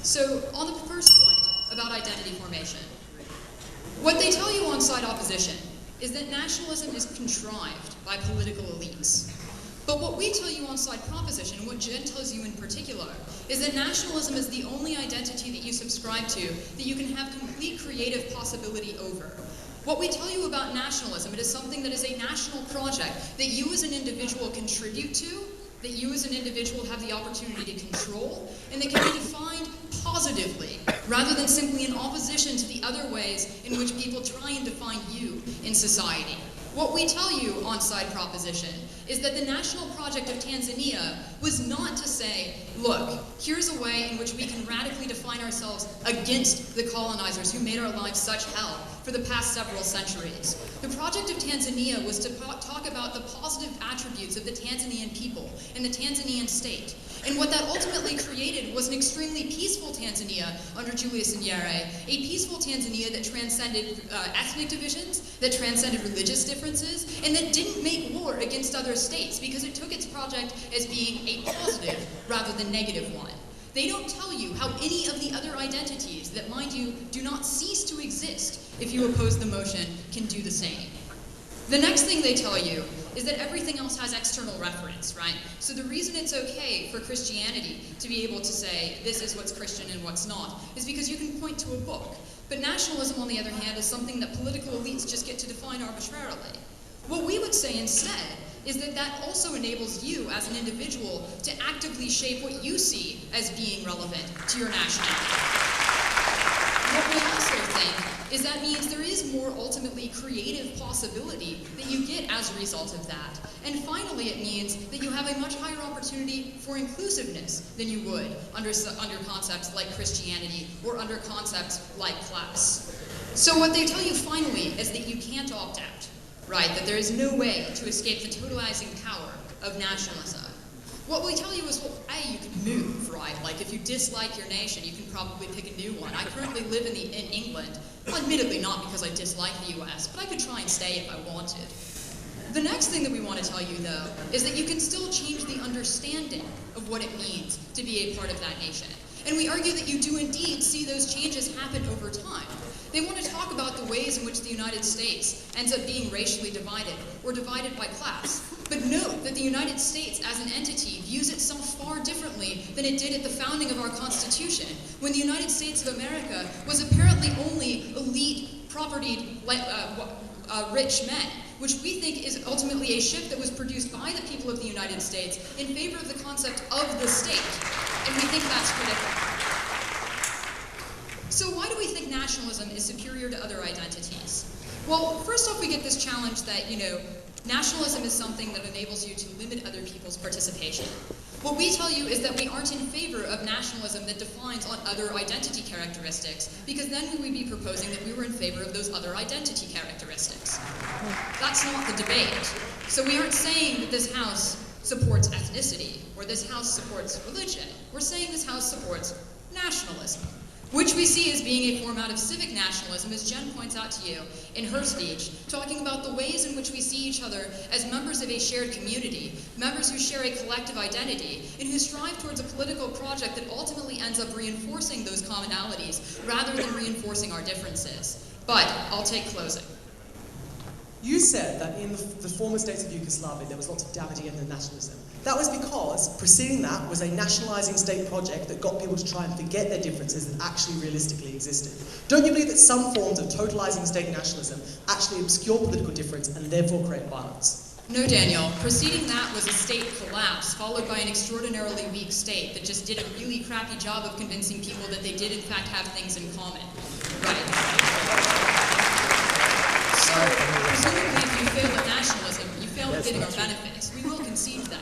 So, on the first point about identity formation, what they tell you on side opposition is that nationalism is contrived by political elites. But what we tell you on side proposition, what Jen tells you in particular, is that nationalism is the only identity that you subscribe to that you can have complete creative possibility over. What we tell you about nationalism, it is something that is a national project that you as an individual contribute to, that you as an individual have the opportunity to control, and that can be defined positively, rather than simply in opposition to the other ways in which people try and define you in society. What we tell you on side proposition is that the national project of Tanzania was not to say, look, here's a way in which we can radically define ourselves against the colonizers who made our lives such hell for the past several centuries. The project of Tanzania was to talk about the positive attributes of the Tanzanian people and the Tanzanian state. And what that ultimately created was an extremely peaceful Tanzania under Julius Nyerere, a peaceful Tanzania that transcended ethnic divisions, that transcended religious differences, and that didn't make war against other states because it took its project as being a positive rather than negative one. They don't tell you how any of the other identities that, mind you, do not cease to exist if you oppose the motion can do the same. The next thing they tell you is that everything else has external reference, right? So the reason it's okay for Christianity to be able to say this is what's Christian and what's not is because you can point to a book. But nationalism, on the other hand, is something that political elites just get to define arbitrarily. What we would say instead is that that also enables you as an individual to actively shape what you see as being relevant to your nationality. What we also think is that means there is more ultimately creative possibility that you get as a result of that. And finally, it means that you have a much higher opportunity for inclusiveness than you would under concepts like Christianity or under concepts like class. So what they tell you finally is that you can't opt out, right? That there is no way to escape the totalizing power of nationalism. What we tell you is, well, A, you can move, right? Like, if you dislike your nation, you can probably pick a new one. I currently live in England, admittedly not because I dislike the US, but I could try and stay if I wanted. The next thing that we want to tell you, though, is that you can still change the understanding of what it means to be a part of that nation. And we argue that you do indeed see those changes happen over time. They want to talk about the ways in which the United States ends up being racially divided or divided by class. But note that the United States as an entity views itself far differently than it did at the founding of our Constitution, when the United States of America was apparently only elite, propertied, rich men, which we think is ultimately a shift that was produced by the people of the United States in favor of the concept of the state. And we think that's critical. So why do we think nationalism is superior to other identities? Well, first off, we get this challenge that, nationalism is something that enables you to limit other people's participation. What we tell you is that we aren't in favor of nationalism that defines on other identity characteristics, because then we would be proposing that we were in favor of those other identity characteristics. That's not the debate. So we aren't saying that this house supports ethnicity, or this house supports religion. We're saying this house supports nationalism, which we see as being a form out of civic nationalism, as Jen points out to you in her speech, talking about the ways in which we see each other as members of a shared community, members who share a collective identity, and who strive towards a political project that ultimately ends up reinforcing those commonalities, rather than reinforcing our differences. But I'll take closing. You said that in the former states of Yugoslavia there was lots of damage against nationalism. That was because preceding that was a nationalising state project that got people to try and forget their differences that actually realistically existed. Don't you believe that some forms of totalising state nationalism actually obscure political difference and therefore create violence? No, Daniel. Preceding that was a state collapse, followed by an extraordinarily weak state that just did a really crappy job of convincing people that they did in fact have things in common. Right. So, presumably if you fail at nationalism, you fail at getting our benefits. We will concede that.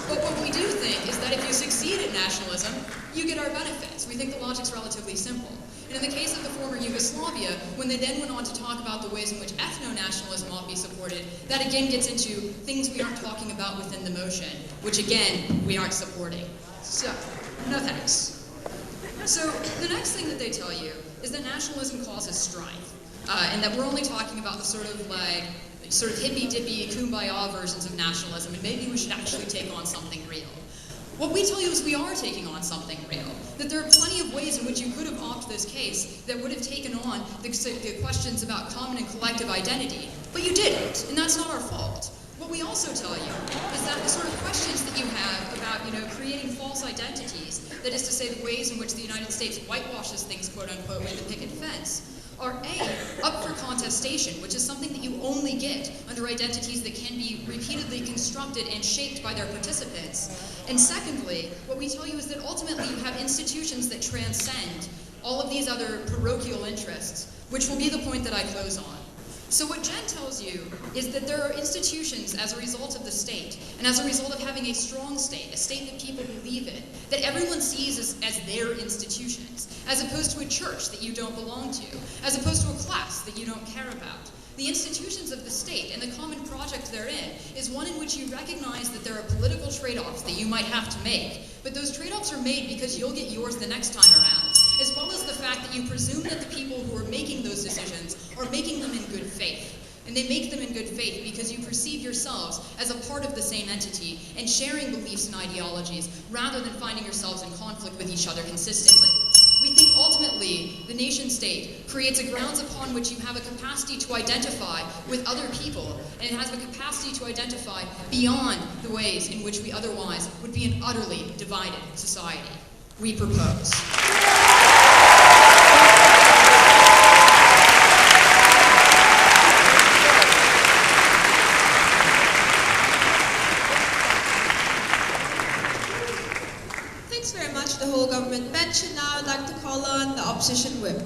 But what we do think is that if you succeed at nationalism, you get our benefits. We think the logic's relatively simple. And in the case of the former Yugoslavia, when they then went on to talk about the ways in which ethno-nationalism ought to be supported, that again gets into things we aren't talking about within the motion, which again, we aren't supporting. So, no thanks. So, the next thing that they tell you is that nationalism causes strife. And that we're only talking about the sort of hippy-dippy, kumbaya versions of nationalism, and maybe we should actually take on something real. What we tell you is we are taking on something real, that there are plenty of ways in which you could have opted this case that would have taken on the questions about common and collective identity, but you didn't, and that's not our fault. What we also tell you is that the sort of questions that you have about, creating false identities, that is to say the ways in which the United States whitewashes things, quote-unquote, with the picket fence, are A, up for contestation, which is something that you only get under identities that can be repeatedly constructed and shaped by their participants. And secondly, what we tell you is that ultimately you have institutions that transcend all of these other parochial interests, which will be the point that I close on. So what Jen tells you is that there are institutions as a result of the state, and as a result of having a strong state, a state that people believe in, that everyone sees as their institutions, as opposed to a church that you don't belong to, as opposed to a class that you don't care about. The institutions of the state and the common project therein is one in which you recognize that there are political trade-offs that you might have to make, but those trade-offs are made because you'll get yours the next time around, as well as the fact that you presume that the people who are making those decisions are making them in good faith. And they make them in good faith because you perceive yourselves as a part of the same entity and sharing beliefs and ideologies rather than finding yourselves in conflict with each other consistently. We think ultimately the nation state creates a grounds upon which you have a capacity to identify with other people, and it has the capacity to identify beyond the ways in which we otherwise would be an utterly divided society. We propose. Thanks very much, the whole government bench, and now I'd like to call on the opposition whip.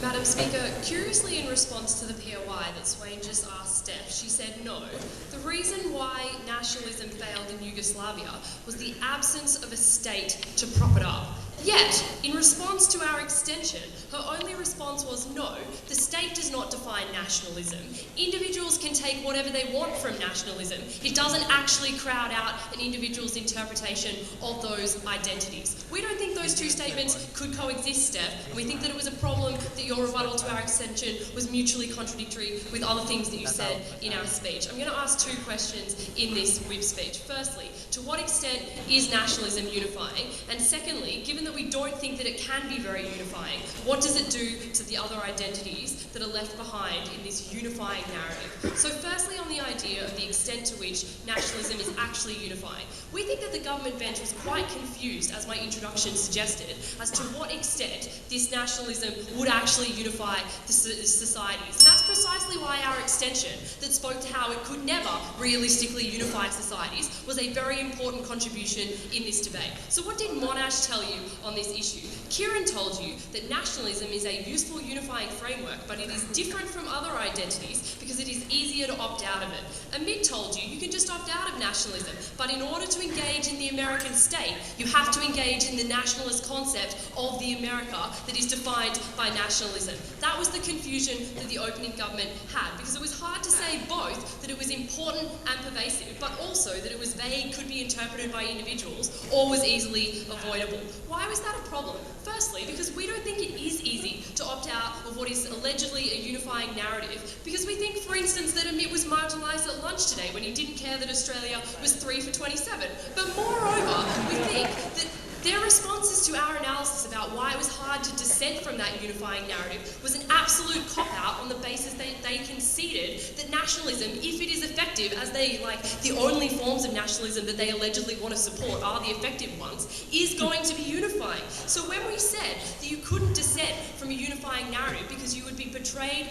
Madam Speaker, curiously in response to the POI that Swain just asked Steph, she said no. The reason why nationalism failed in Yugoslavia was the absence of a state to prop it up. Yet, in response to our extension, her only response was no, the state does not define nationalism. Individuals can take whatever they want from nationalism. It doesn't actually crowd out an individual's interpretation of those identities. We don't think those two statements could coexist, Steph, and we think that it was a problem that your rebuttal to our extension was mutually contradictory with other things that you said in our speech. I'm going to ask two questions in this whip speech. Firstly, to what extent is nationalism unifying? And secondly, given that we don't think that it can be very unifying, what does it do to the other identities that are left behind in this unifying narrative? So firstly, on the idea of the extent to which nationalism is actually unifying, we think that the government bench was quite confused, as my introduction suggested, as to what extent this nationalism would actually unify the societies. And that's precisely why our extension that spoke to how it could never realistically unify societies was a very important contribution in this debate. So what did Monash tell you on this issue? Kieran told you that nationalism is a useful unifying framework, but it is different from other identities because it is easier to opt out of it. Amit told you you can just opt out of nationalism, but in order to engage in the American state, you have to engage in the nationalist concept of the America that is defined by nationalism. That was the confusion that the opening government had, because it was hard to say both that it was important and pervasive, but also that it was vague, could be interpreted by individuals, or was easily avoidable. Why was that a problem? Firstly, because we don't think it is easy to opt out of what is allegedly a unifying narrative, because we think, for instance, that Amit was marginalised at lunch today when he didn't care that Australia was 3 for 27. But moreover, we think that their responses to our analysis about why it was hard to dissent from that unifying narrative was an absolute cop-out on the basis that they conceded that nationalism, if it is effective, as they, like, the only forms of nationalism that they allegedly want to support are the effective ones, is going to be unifying. So when we said that you couldn't dissent from a unifying narrative because you would be portrayed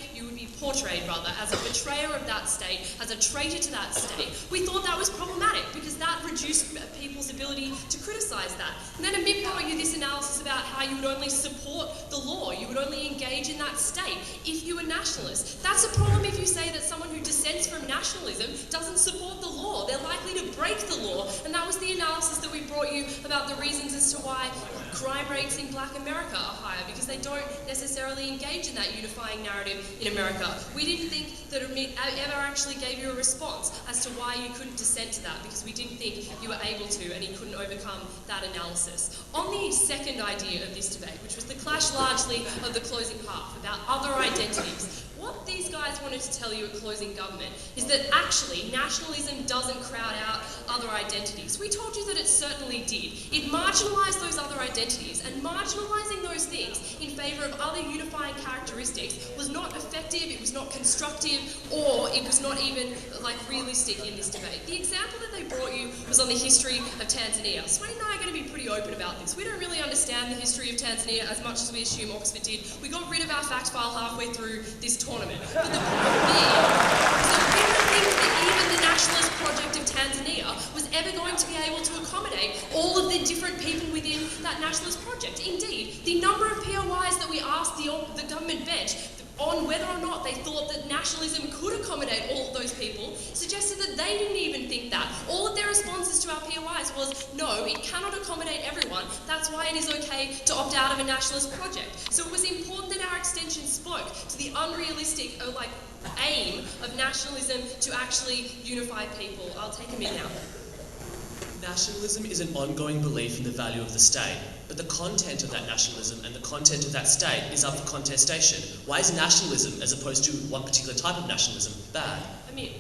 as a betrayer of that state, as a traitor to that state, we thought that was problematic because that reduced people's ability to criticise that. And then Amit brought you this analysis about how you would only support the law, you would only engage in that state if you were nationalist. That's a problem if you say that someone who dissents from nationalism doesn't support the law. They're likely to break the law, and that was the analysis that we brought you about the reasons as to why crime rates in Black America are higher, because they don't necessarily engage in that unifying narrative in America. We didn't think that Amit ever actually gave you a response as to why you couldn't dissent to that, because we didn't think you were able to, and he couldn't overcome that analysis. On the second idea of this debate, which was the clash largely of the closing half about other identities, what these guys want wanted to tell you at closing government is that actually nationalism doesn't crowd out other identities. We told you that it certainly did. It marginalised those other identities, and marginalising those things in favour of other unifying characteristics was not effective, it was not constructive, or it was not even realistic in this debate. The example that they brought you was on the history of Tanzania. Swain and I are going to be pretty open about this. We don't really understand the history of Tanzania as much as we assume Oxford did. We got rid of our fact file halfway through this tournament. But the point being is that we don't think that even the nationalist project of Tanzania was ever going to be able to accommodate all of the different people within that nationalist project. Indeed, the number of POIs that we asked the government bench on whether or not they thought that nationalism could accommodate all of those people suggested that they didn't even think that. All of their responses to our POIs was, no, it cannot accommodate everyone. That's why it is okay to opt out of a nationalist project. So it was important that our extension spoke to the unrealistic aim of nationalism to actually unify people. I'll take a minute now. Nationalism is an ongoing belief in the value of the state, but the content of that nationalism and the content of that state is up for contestation. Why is nationalism, as opposed to one particular type of nationalism, bad?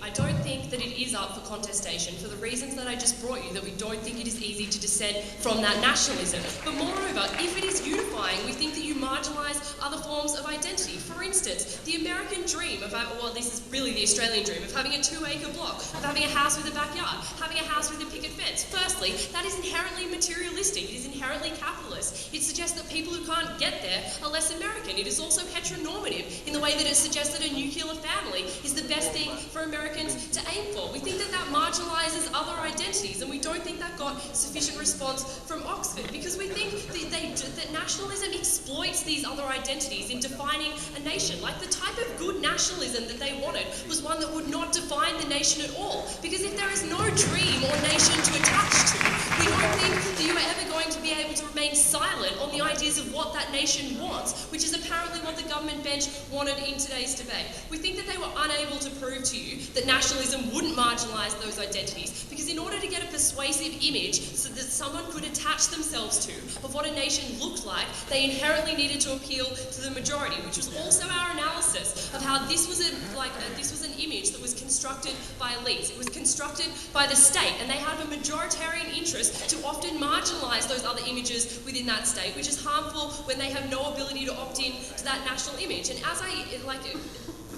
I don't think that it is up for contestation for the reasons that I just brought you, that we don't think it is easy to dissent from that nationalism. But moreover, if it is unifying, we think that you marginalise other forms of identity. For instance, the American dream of, this is really the Australian dream, of having a 2-acre block, of having a house with a backyard, having a house with a picket fence. Firstly, that is inherently materialistic. It is inherently capitalist. It suggests that people who can't get there are less American. It is also heteronormative in the way that it suggests that a nuclear family is the best thing for Americans to aim for. We think that that marginalises other identities, and we don't think that got sufficient response from Oxford, because we think that nationalism exploits these other identities in defining a nation. Like, the type of good nationalism that they wanted was one that would not define the nation at all, because if there is no dream or nation to attach to, we don't think that you are ever going to be able to remain silent on the ideas of what that nation wants, which is apparently what the government bench wanted in today's debate. We think that they were unable to prove to you that nationalism wouldn't marginalise those identities, because in order to get a persuasive image so that someone could attach themselves to of what a nation looked like, they inherently needed to appeal to the majority, which was also our analysis of how this was an image that was constructed by elites. It was constructed by the state, and they have a majoritarian interest to often marginalise those other images within that state, which is harmful when they have no ability to opt in to that national image. And as I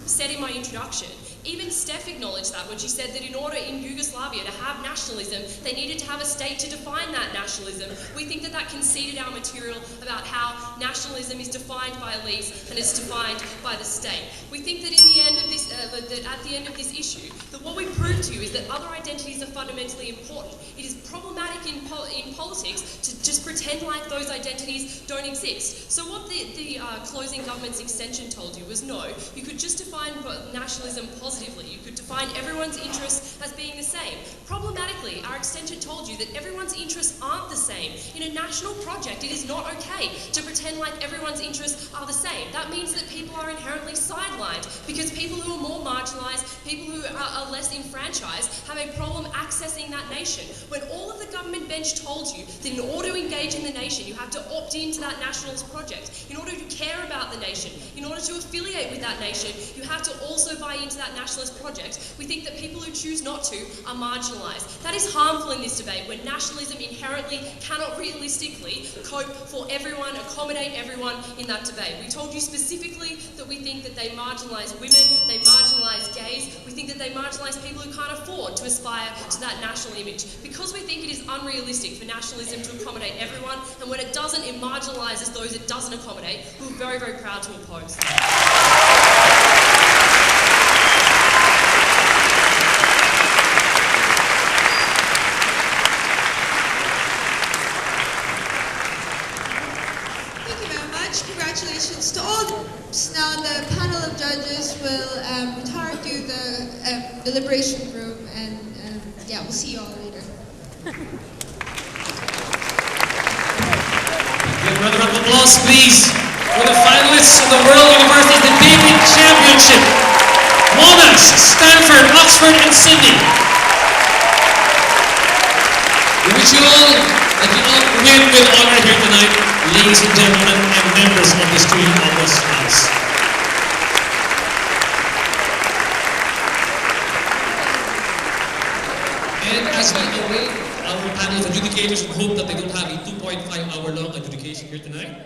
said in my introduction, even Steph acknowledged that when she said that in order in Yugoslavia to have nationalism, they needed to have a state to define that nationalism. We think that that conceded our material about how nationalism is defined by elites and is defined by the state. We think that in the end of this, that at the end of this issue, that what we prove to you is that other identities are fundamentally important. It is problematic in politics to just pretend like those identities don't exist. So what the closing government's extension told you was no, you could just define nationalism positively. You could define everyone's interests as being the same. Problematically, our extension told you that everyone's interests aren't the same. In a national project, it is not okay to pretend like everyone's interests are the same. That means that people are inherently sidelined, because people who are more marginalised, people who are less enfranchised, have a problem accessing that nation. When all of the government bench told you that in order to engage in the nation, you have to opt into that nationalist project. In order to care about the nation, in order to affiliate with that nation, you have to also buy into that nationalist project. We think that people who choose not to are marginalised. That is harmful in this debate, when nationalism inherently cannot realistically cope for everyone, accommodate everyone in that debate. We told you specifically that we think that they marginalise women, they marginalise gays, we think that they marginalise people who can't afford to aspire to that national image. Because we think it is unrealistic for nationalism to accommodate everyone, and when it doesn't, it marginalises those it doesn't accommodate, we're very, very proud to oppose. Congratulations to all. Now the panel of judges will retire to the deliberation room, and yeah, we'll see you all later. Give a round of applause, please, for the finalists of the World University Debating Championship. Monash, Stanford, Oxford, and Sydney. We wish you all that you all win with honor here tonight, ladies and gentlemen, and members of the student of this house. as we await our panel of adjudicators and hope that they don't have a 2.5 hour long adjudication here tonight.